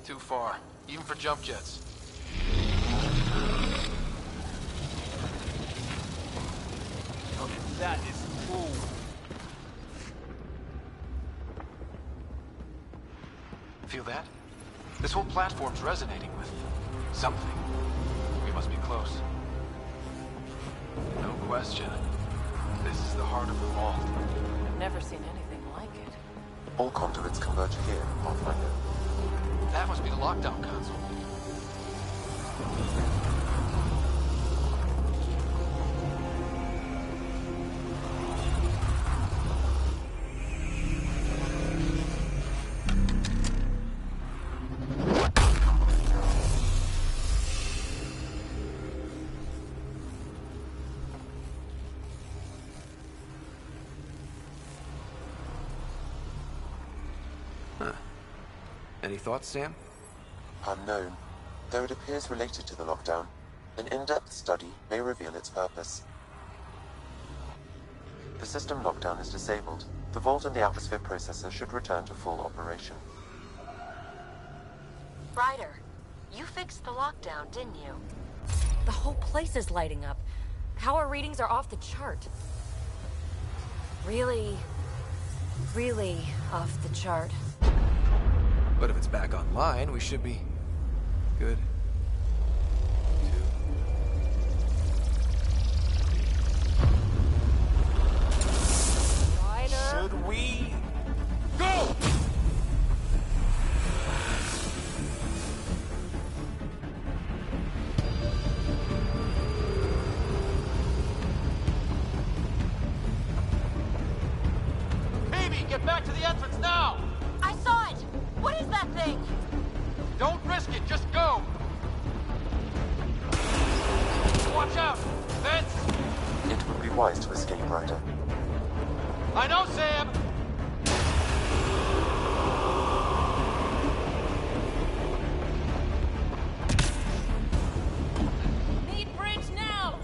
Too far, even for jump jets. Okay, that is cool. Feel that? This whole platform's resonating with something. We must be close. No question. This is the heart of the vault. I've never seen anything like it. All conduits converge here, Pathfinder. That must be the lockdown console. Any thoughts, Sam? Unknown. Though it appears related to the lockdown, an in-depth study may reveal its purpose. The system lockdown is disabled. The vault and the atmosphere processor should return to full operation. Ryder, you fixed the lockdown, didn't you? The whole place is lighting up. Power readings are off the chart. Really off the chart. But if it's back online, we should be good. Ryder? Should we go? Baby, get back to the entrance now! I saw it! What is that thing? Don't risk it, just go! Watch out! Vents! It would be wise to escape, Ryder. I know, Sam! Need bridge now!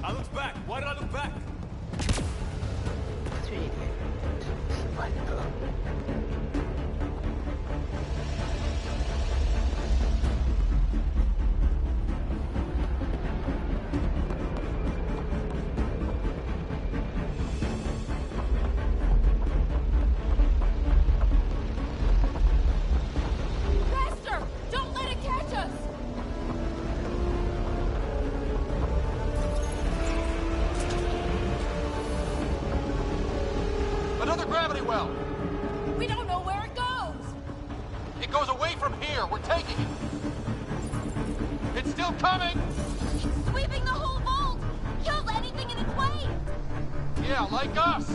I looked back. Why did I look back? Faster! Don't let it catch us! Another gravity well! We don't know where it goes! It goes away from here. We're taking it. It's still coming! Sweeping the whole vault! Kills anything in its way! Yeah, like us!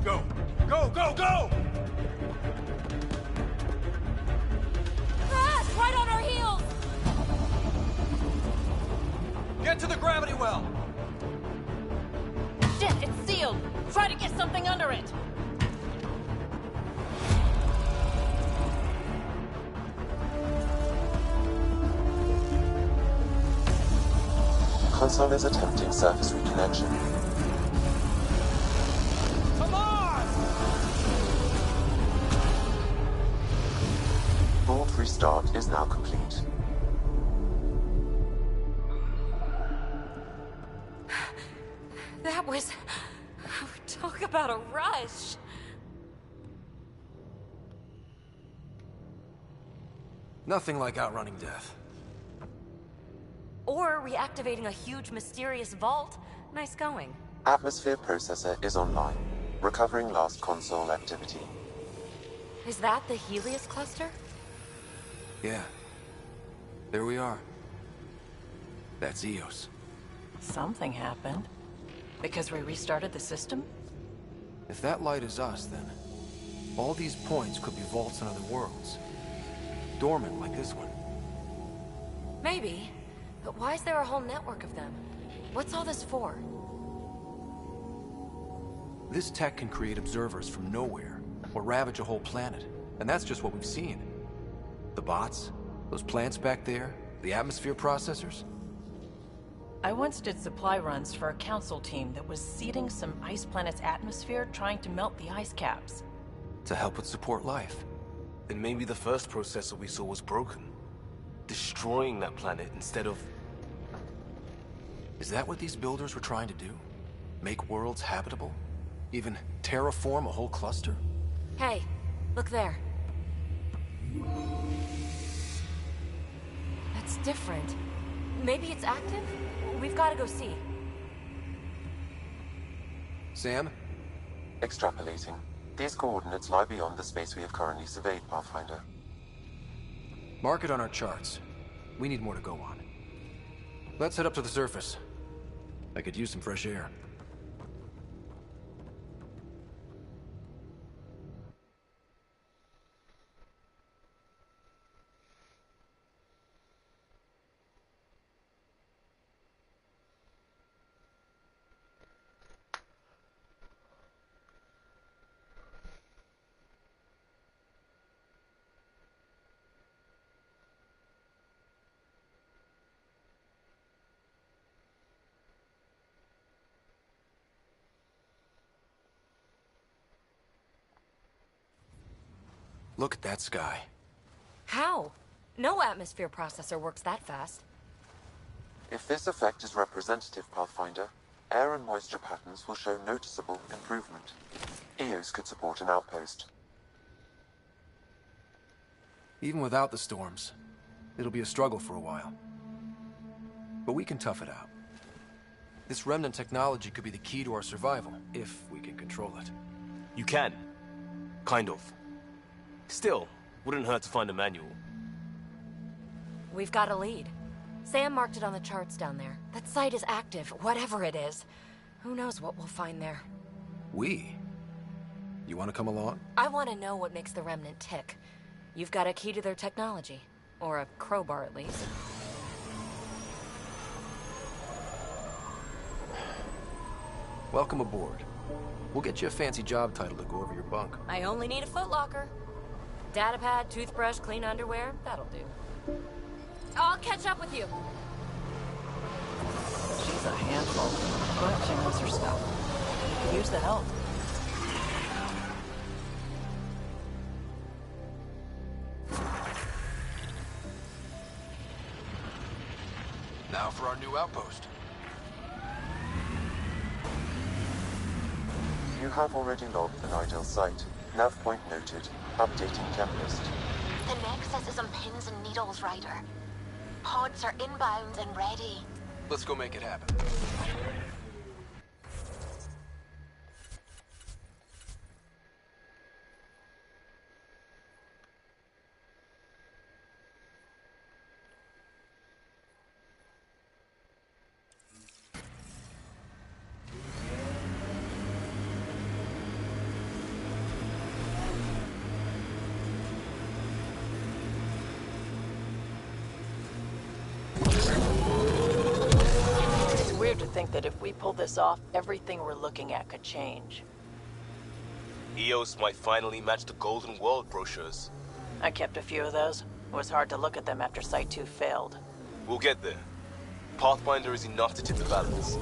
Go! Go, go, go! Ah, it's right on our heels! Get to the gravity well! Shit, it's sealed! Try to get something under it! Console is attempting surface reconnection. Come on! Vault restart is now complete. That was... Talk about a rush. Nothing like outrunning death. Or reactivating a huge, mysterious vault. Nice going. Atmosphere processor is online, recovering last console activity. Is that the Helios cluster? Yeah. There we are. That's Eos. Something happened. Because we restarted the system? If that light is us, then all these points could be vaults in other worlds. Dormant like this one. Maybe. But why is there a whole network of them? What's all this for? This tech can create observers from nowhere, or ravage a whole planet. And that's just what we've seen. The bots, those plants back there, the atmosphere processors. I once did supply runs for a council team that was seeding some ice planet's atmosphere, trying to melt the ice caps. To help it support life. Then maybe the first processor we saw was broken. Destroying that planet instead of... Is that what these builders were trying to do? Make worlds habitable? Even terraform a whole cluster? Hey, look there. That's different. Maybe it's active? We've got to go see. Sam? Extrapolating. These coordinates lie beyond the space we have currently surveyed, Pathfinder. Mark it on our charts. We need more to go on. Let's head up to the surface. I could use some fresh air. Look at that sky. How? No atmosphere processor works that fast. If this effect is representative, Pathfinder, air and moisture patterns will show noticeable improvement. Eos could support an outpost. Even without the storms, it'll be a struggle for a while. But we can tough it out. This remnant technology could be the key to our survival, if we can control it. You can. Kind of. Still, wouldn't hurt to find a manual. We've got a lead. Sam marked it on the charts down there. That site is active, whatever it is. Who knows what we'll find there. We? You want to come along? I want to know what makes the Remnant tick. You've got a key to their technology. Or a crowbar, at least. Welcome aboard. We'll get you a fancy job title to go over your bunk. I only need a footlocker. Datapad, toothbrush, clean underwear, that'll do. I'll catch up with you. She's a handful, but she knows her stuff. We could use the help. Now for our new outpost. You have already logged the Nigel site. Nav point noted. Updating checklist. The Nexus is on pins and needles, Ryder. Pods are inbound and ready. Let's go make it happen. think that if we pull this off, everything we're looking at could change. EOS might finally match the Golden World brochures. I kept a few of those. It was hard to look at them after Site 2 failed. We'll get there. Pathfinder is enough to tip the balance.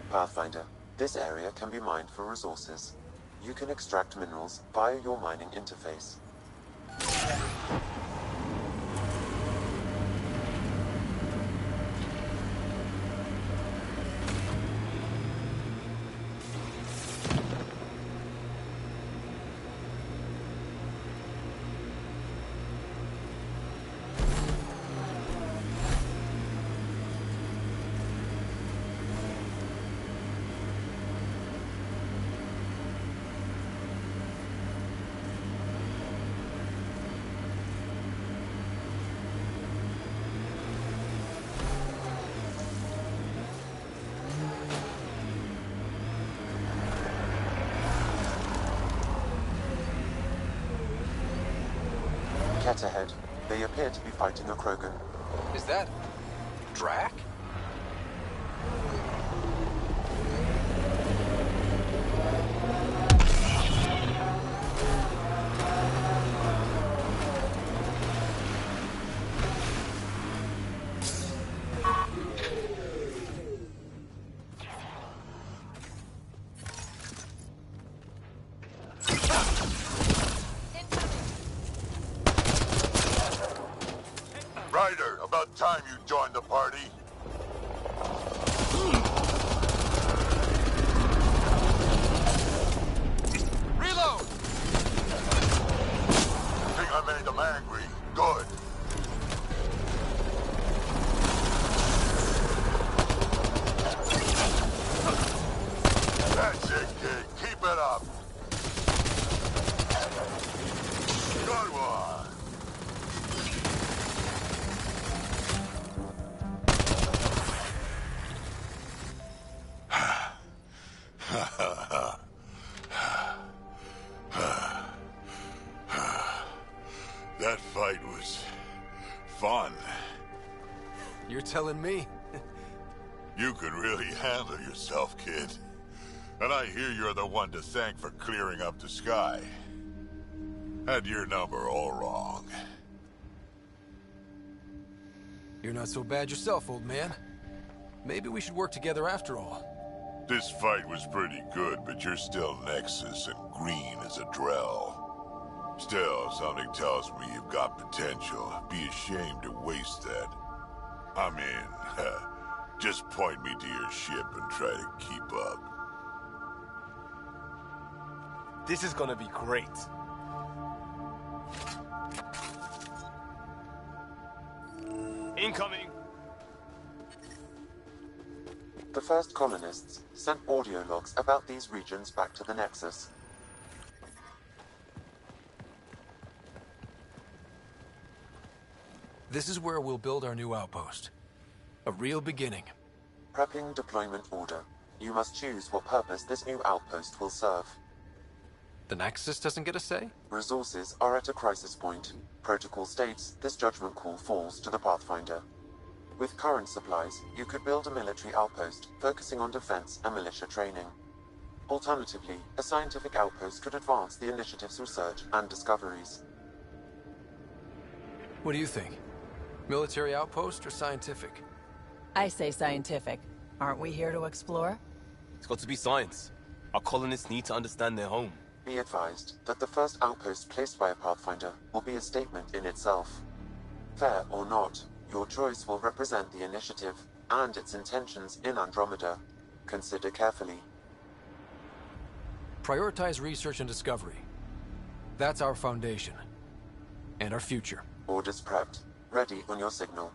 Pathfinder, this area can be mined for resources. You can extract minerals via your mining interface. Cat ahead. They appear to be fighting a Krogan. Is that... Drac? Ryder, about time you joined the party. Reload! Think I made them angry? Good. That's it, kid. Keep it up. Good one. That fight was fun. You're telling me? You could really handle yourself, kid. And I hear you're the one to thank for clearing up the sky. Had your number all wrong. You're not so bad yourself, old man. Maybe we should work together after all. This fight was pretty good, but you're still Nexus and green as a Drell. Still, something tells me you've got potential. Be ashamed to waste that. I mean, just point me to your ship and try to keep up. This is gonna be great. Incoming! The first colonists sent audio logs about these regions back to the Nexus. This is where we'll build our new outpost. A real beginning. Prepping deployment order. You must choose what purpose this new outpost will serve. The Nexus doesn't get a say? Resources are at a crisis point. Protocol states this judgment call falls to the Pathfinder. With current supplies, you could build a military outpost focusing on defense and militia training. Alternatively, a scientific outpost could advance the initiative's research and discoveries. What do you think? Military outpost or scientific? I say scientific. Aren't we here to explore? It's got to be science. Our colonists need to understand their home. Be advised that the first outpost placed by a Pathfinder will be a statement in itself. Fair or not, your choice will represent the initiative and its intentions in Andromeda. Consider carefully. Prioritize research and discovery. That's our foundation. And our future. Orders prepped. Ready on your signal.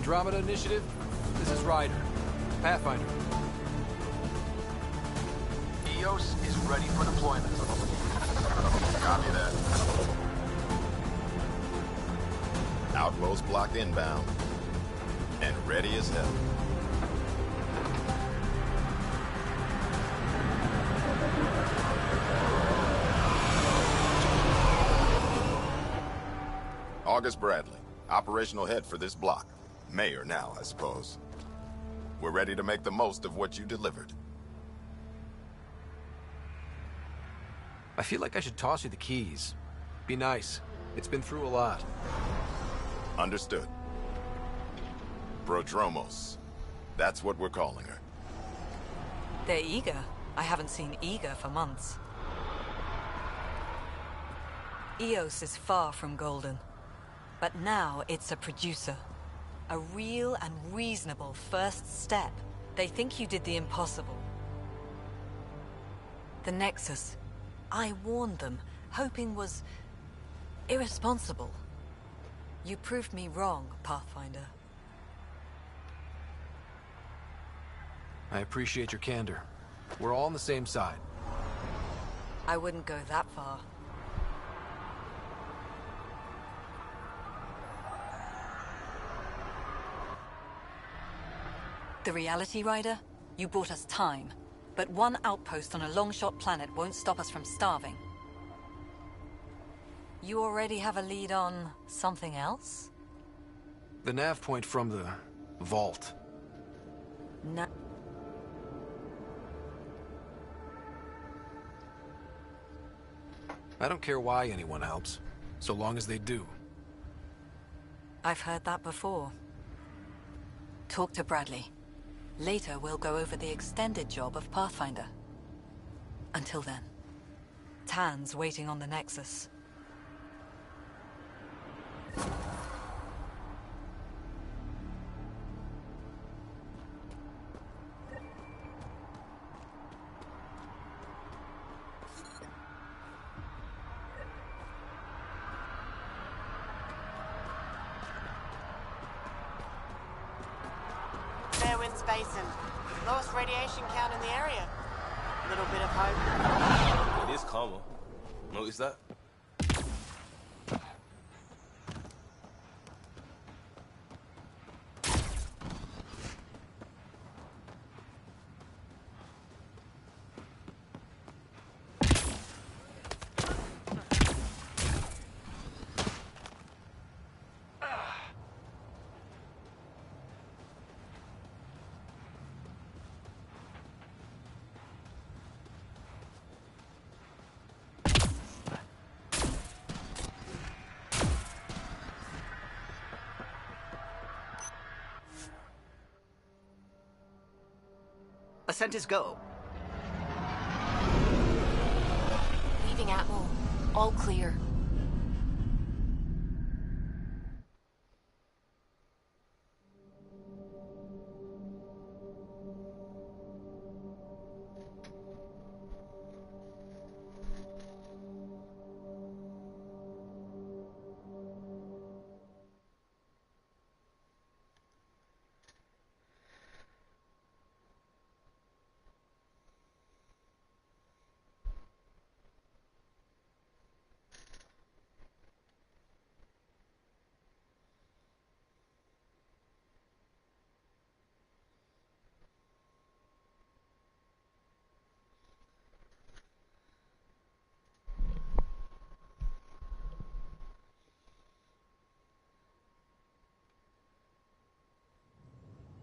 Andromeda Initiative, this is Ryder. Pathfinder. EOS is ready for deployment. Copy that. Outpost blocked inbound. And ready as hell. August Bradley, operational head for this block. Mayor now, I suppose. We're ready to make the most of what you delivered. I feel like I should toss you the keys. Be nice. It's been through a lot. Understood. Prodromos. That's what we're calling her. They're eager. I haven't seen eager for months. EOS is far from golden. But now it's a producer. A real and reasonable first step. They think you did the impossible. The Nexus. I warned them, hoping was irresponsible. You proved me wrong, Pathfinder. I appreciate your candor. We're all on the same side. I wouldn't go that far. The reality, Rider? You bought us time. But one outpost on a long-shot planet won't stop us from starving. You already have a lead on something else? The nav point from the vault. No. I don't care why anyone helps, so long as they do. I've heard that before. Talk to Bradley. Later, we'll go over the extended job of Pathfinder. Until then, Tan's waiting on the Nexus. Fairwinds Basin. Lowest radiation count in the area. Little bit of hope. It is calmer. Notice that? Ascent is go. Leaving Atmel. All clear.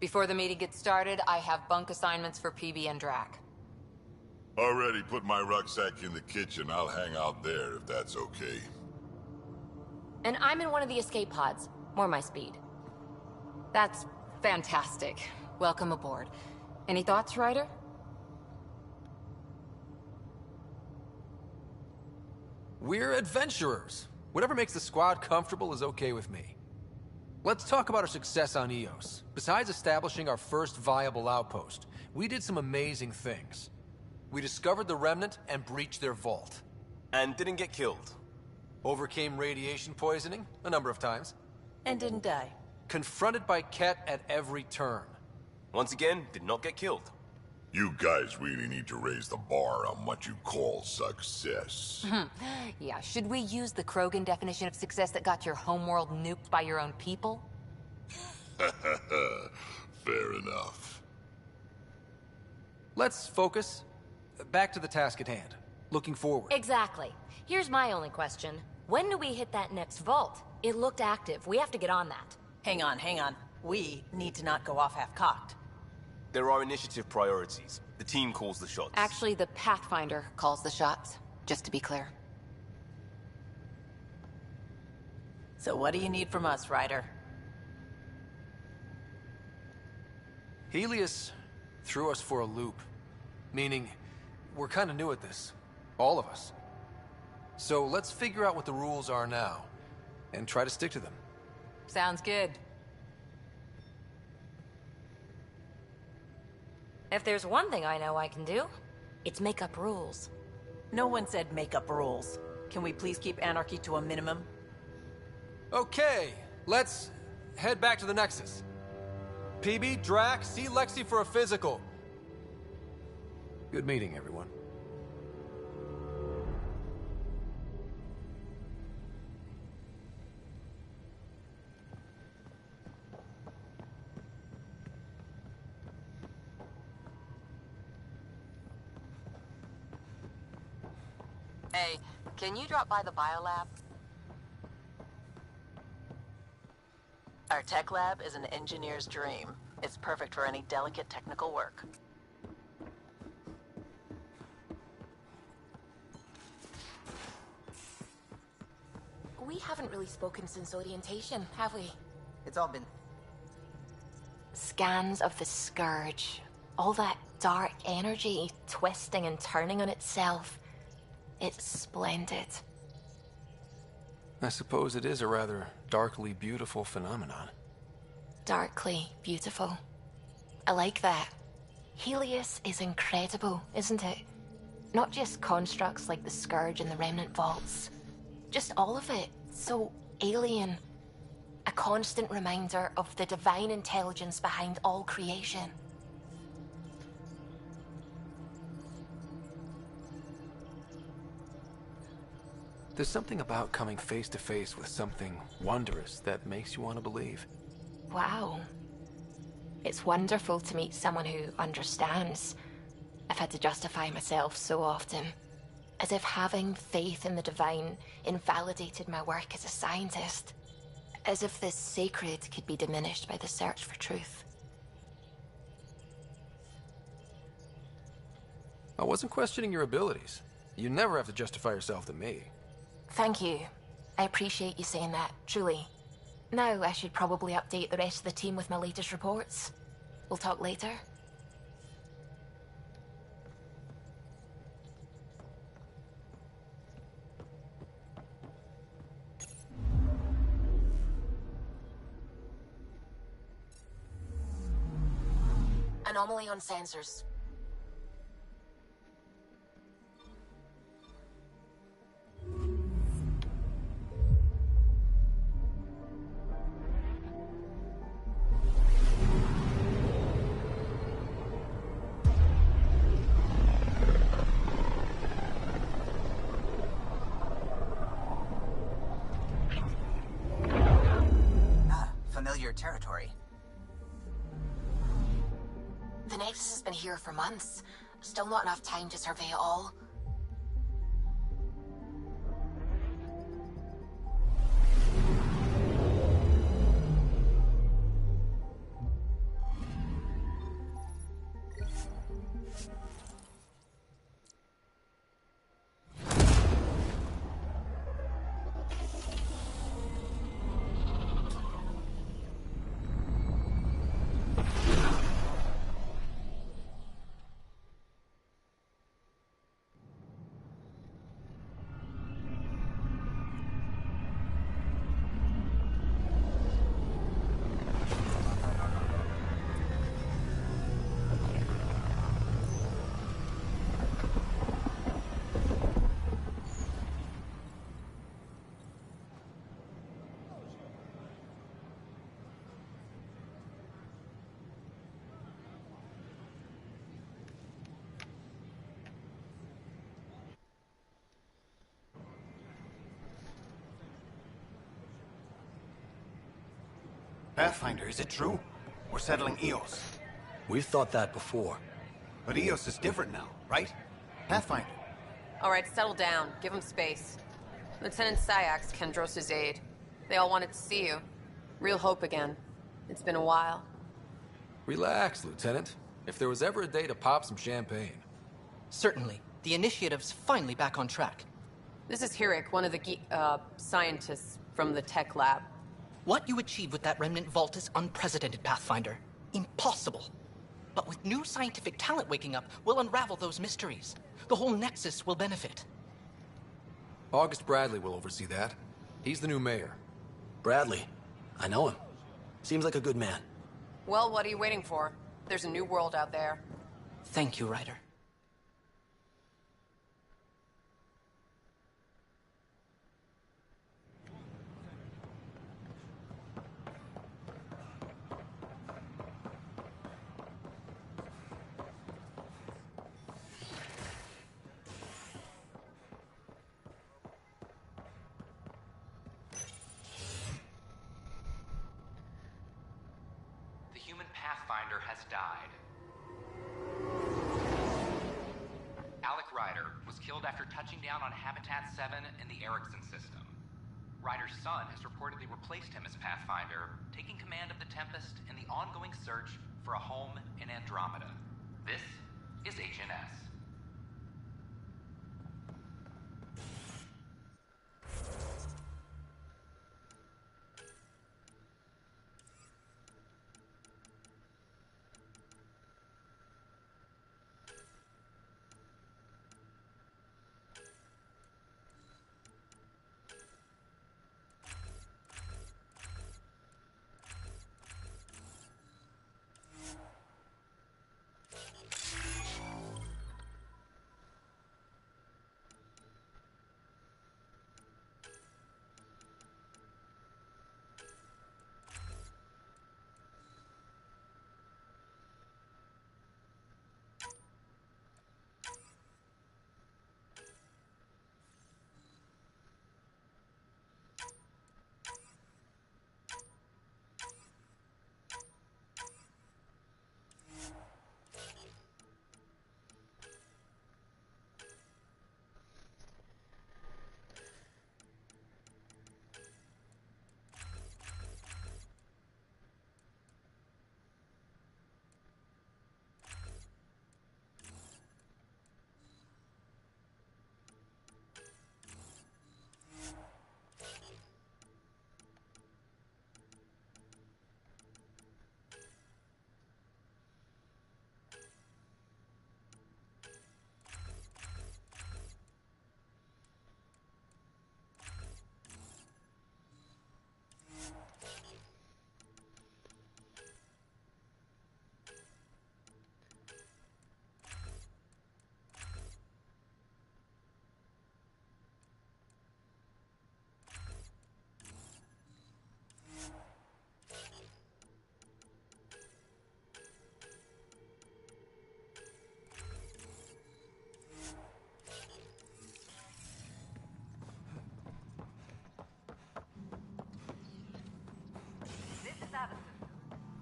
Before the meeting gets started, I have bunk assignments for PB and Drac. Already put my rucksack in the kitchen. I'll hang out there if that's okay. And I'm in one of the escape pods. More my speed. That's fantastic. Welcome aboard. Any thoughts, Ryder? We're adventurers. Whatever makes the squad comfortable is okay with me. Let's talk about our success on EOS. Besides establishing our first viable outpost, we did some amazing things. We discovered the Remnant and breached their vault. And didn't get killed. Overcame radiation poisoning a number of times. And didn't die. confronted by Ket at every turn. Once again, did not get killed. You guys really need to raise the bar on what you call success. Yeah, should we use the Krogan definition of success that got your homeworld nuked by your own people? Fair enough. Let's focus. Back to the task at hand. Looking forward. Exactly. Here's my only question. When do we hit that next vault? It looked active. We have to get on that. Hang on, hang on. We need to not go off half-cocked. There are initiative priorities. The team calls the shots. Actually, the Pathfinder calls the shots, just to be clear. So what do you need from us, Ryder? Helios threw us for a loop. Meaning, we're kind of new at this. All of us. So let's figure out what the rules are now, and try to stick to them. Sounds good. If there's one thing I know I can do, it's make up rules. No one said make up rules. Can we please keep anarchy to a minimum? Okay, let's head back to the Nexus. PB, Drac, see Lexi for a physical. Good meeting, everyone. Hey, can you drop by the biolab? Our tech lab is an engineer's dream. It's perfect for any delicate technical work. We haven't really spoken since orientation, have we? It's all been... Scans of the Scourge. All that dark energy twisting and turning on itself. It's splendid. I suppose it is a rather darkly beautiful phenomenon. Darkly beautiful. I like that. Helios is incredible, isn't it? Not just constructs like the Scourge and the Remnant Vaults. Just all of it. So alien. A constant reminder of the divine intelligence behind all creation. There's something about coming face to face with something wondrous that makes you want to believe. Wow. It's wonderful to meet someone who understands. I've had to justify myself so often. As if having faith in the divine invalidated my work as a scientist. As if the sacred could be diminished by the search for truth. I wasn't questioning your abilities. You never have to justify yourself to me. Thank you. I appreciate you saying that, truly. Now I should probably update the rest of the team with my latest reports. We'll talk later. Anomaly on sensors. Familiar territory. The Nexus has been here for months. Still not enough time to survey it all. Pathfinder, is it true? We're settling Eos. We've thought that before. But Eos is different now, right? Pathfinder. All right, settle down. Give him space. Lieutenant Syax, Kendros' aide. They all wanted to see you. Real hope again. It's been a while. Relax, Lieutenant. If there was ever a day to pop some champagne. Certainly. The initiative's finally back on track. This is Hirik, one of the scientists from the tech lab. What you achieved with that remnant vault is unprecedented, Pathfinder. Impossible. But with new scientific talent waking up, we'll unravel those mysteries. The whole Nexus will benefit. August Bradley will oversee that. He's the new mayor. Bradley. I know him. Seems like a good man. Well, what are you waiting for? There's a new world out there. Thank you, Ryder. Pathfinder has died. Alec Ryder was killed after touching down on Habitat 7 in the Erickson system. Ryder's son has reportedly replaced him as Pathfinder, taking command of the Tempest in the ongoing search for a home in Andromeda. This is HNS.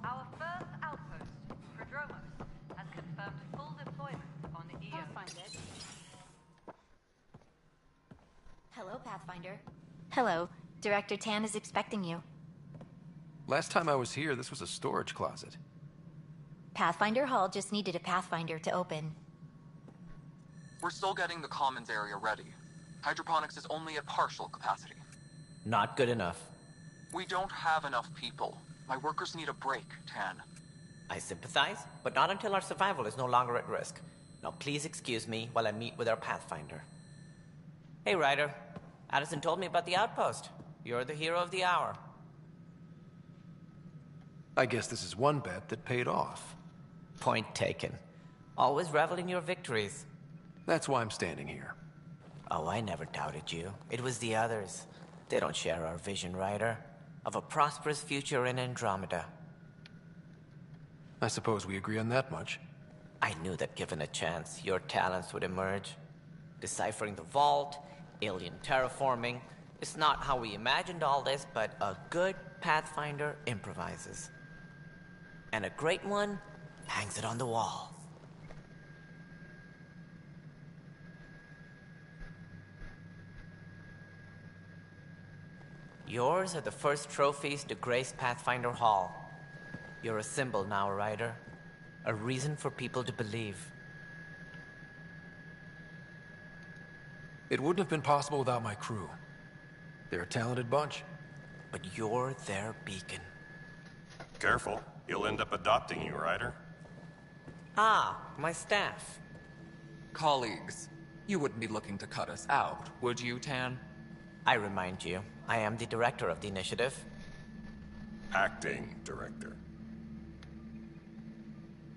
Our first outpost, Prodromos, has confirmed full deployment on the EO. Pathfinder. Hello, Pathfinder. Hello. Director Tan is expecting you. Last time I was here, this was a storage closet. Pathfinder Hall just needed a Pathfinder to open. We're still getting the commons area ready. Hydroponics is only at partial capacity. Not good enough. We don't have enough people. My workers need a break, Tan. I sympathize, but not until our survival is no longer at risk. Now please excuse me while I meet with our Pathfinder. Hey, Ryder. Addison told me about the outpost. You're the hero of the hour. I guess this is one bet that paid off. Point taken. Always revel in your victories. That's why I'm standing here. Oh, I never doubted you. It was the others. They don't share our vision, Ryder, of a prosperous future in Andromeda. I suppose we agree on that much. I knew that given a chance, your talents would emerge. Deciphering the vault, alien terraforming, It's not how we imagined all this, but a good Pathfinder improvises. And a great one hangs it on the wall. Yours are the first trophies to grace Pathfinder Hall. You're a symbol now, Ryder. A reason for people to believe. It wouldn't have been possible without my crew. They're a talented bunch. But you're their beacon. Careful. He'll end up adopting you, Ryder. Ah, my staff. Colleagues, you wouldn't be looking to cut us out, would you, Tan? I remind you, I am the director of the initiative. Acting director.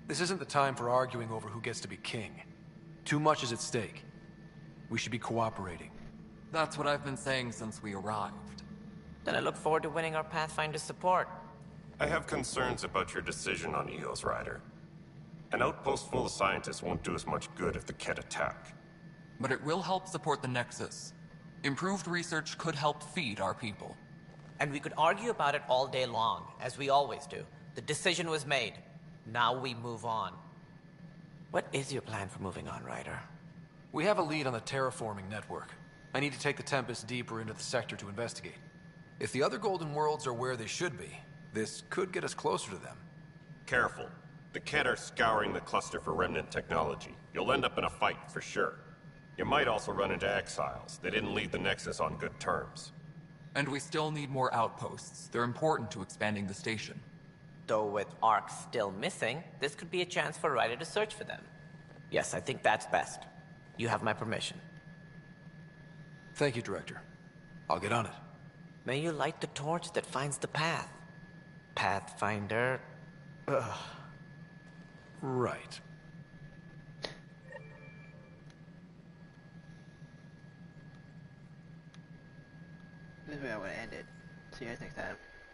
This isn't the time for arguing over who gets to be king. Too much is at stake. We should be cooperating. That's what I've been saying since we arrived. Then I look forward to winning our Pathfinder support. I have concerns about your decision on Eos, Ryder. An outpost full of scientists won't do us much good if the Ket attack. But it will help support the Nexus. Improved research could help feed our people. And we could argue about it all day long, as we always do. The decision was made. Now we move on. What is your plan for moving on, Ryder? We have a lead on the terraforming network. I need to take the Tempest deeper into the sector to investigate. If the other Golden Worlds are where they should be, this could get us closer to them. Careful. The Ket are scouring the cluster for remnant technology. You'll end up in a fight, for sure. You might also run into exiles. They didn't leave the Nexus on good terms. And we still need more outposts. They're important to expanding the station. Though with Ark still missing, this could be a chance for Ryder to search for them. Yes, I think that's best. You have my permission. Thank you, Director. I'll get on it. May you light the torch that finds the path. Pathfinder... Ugh. Right. This is where I would have ended. See you guys next time.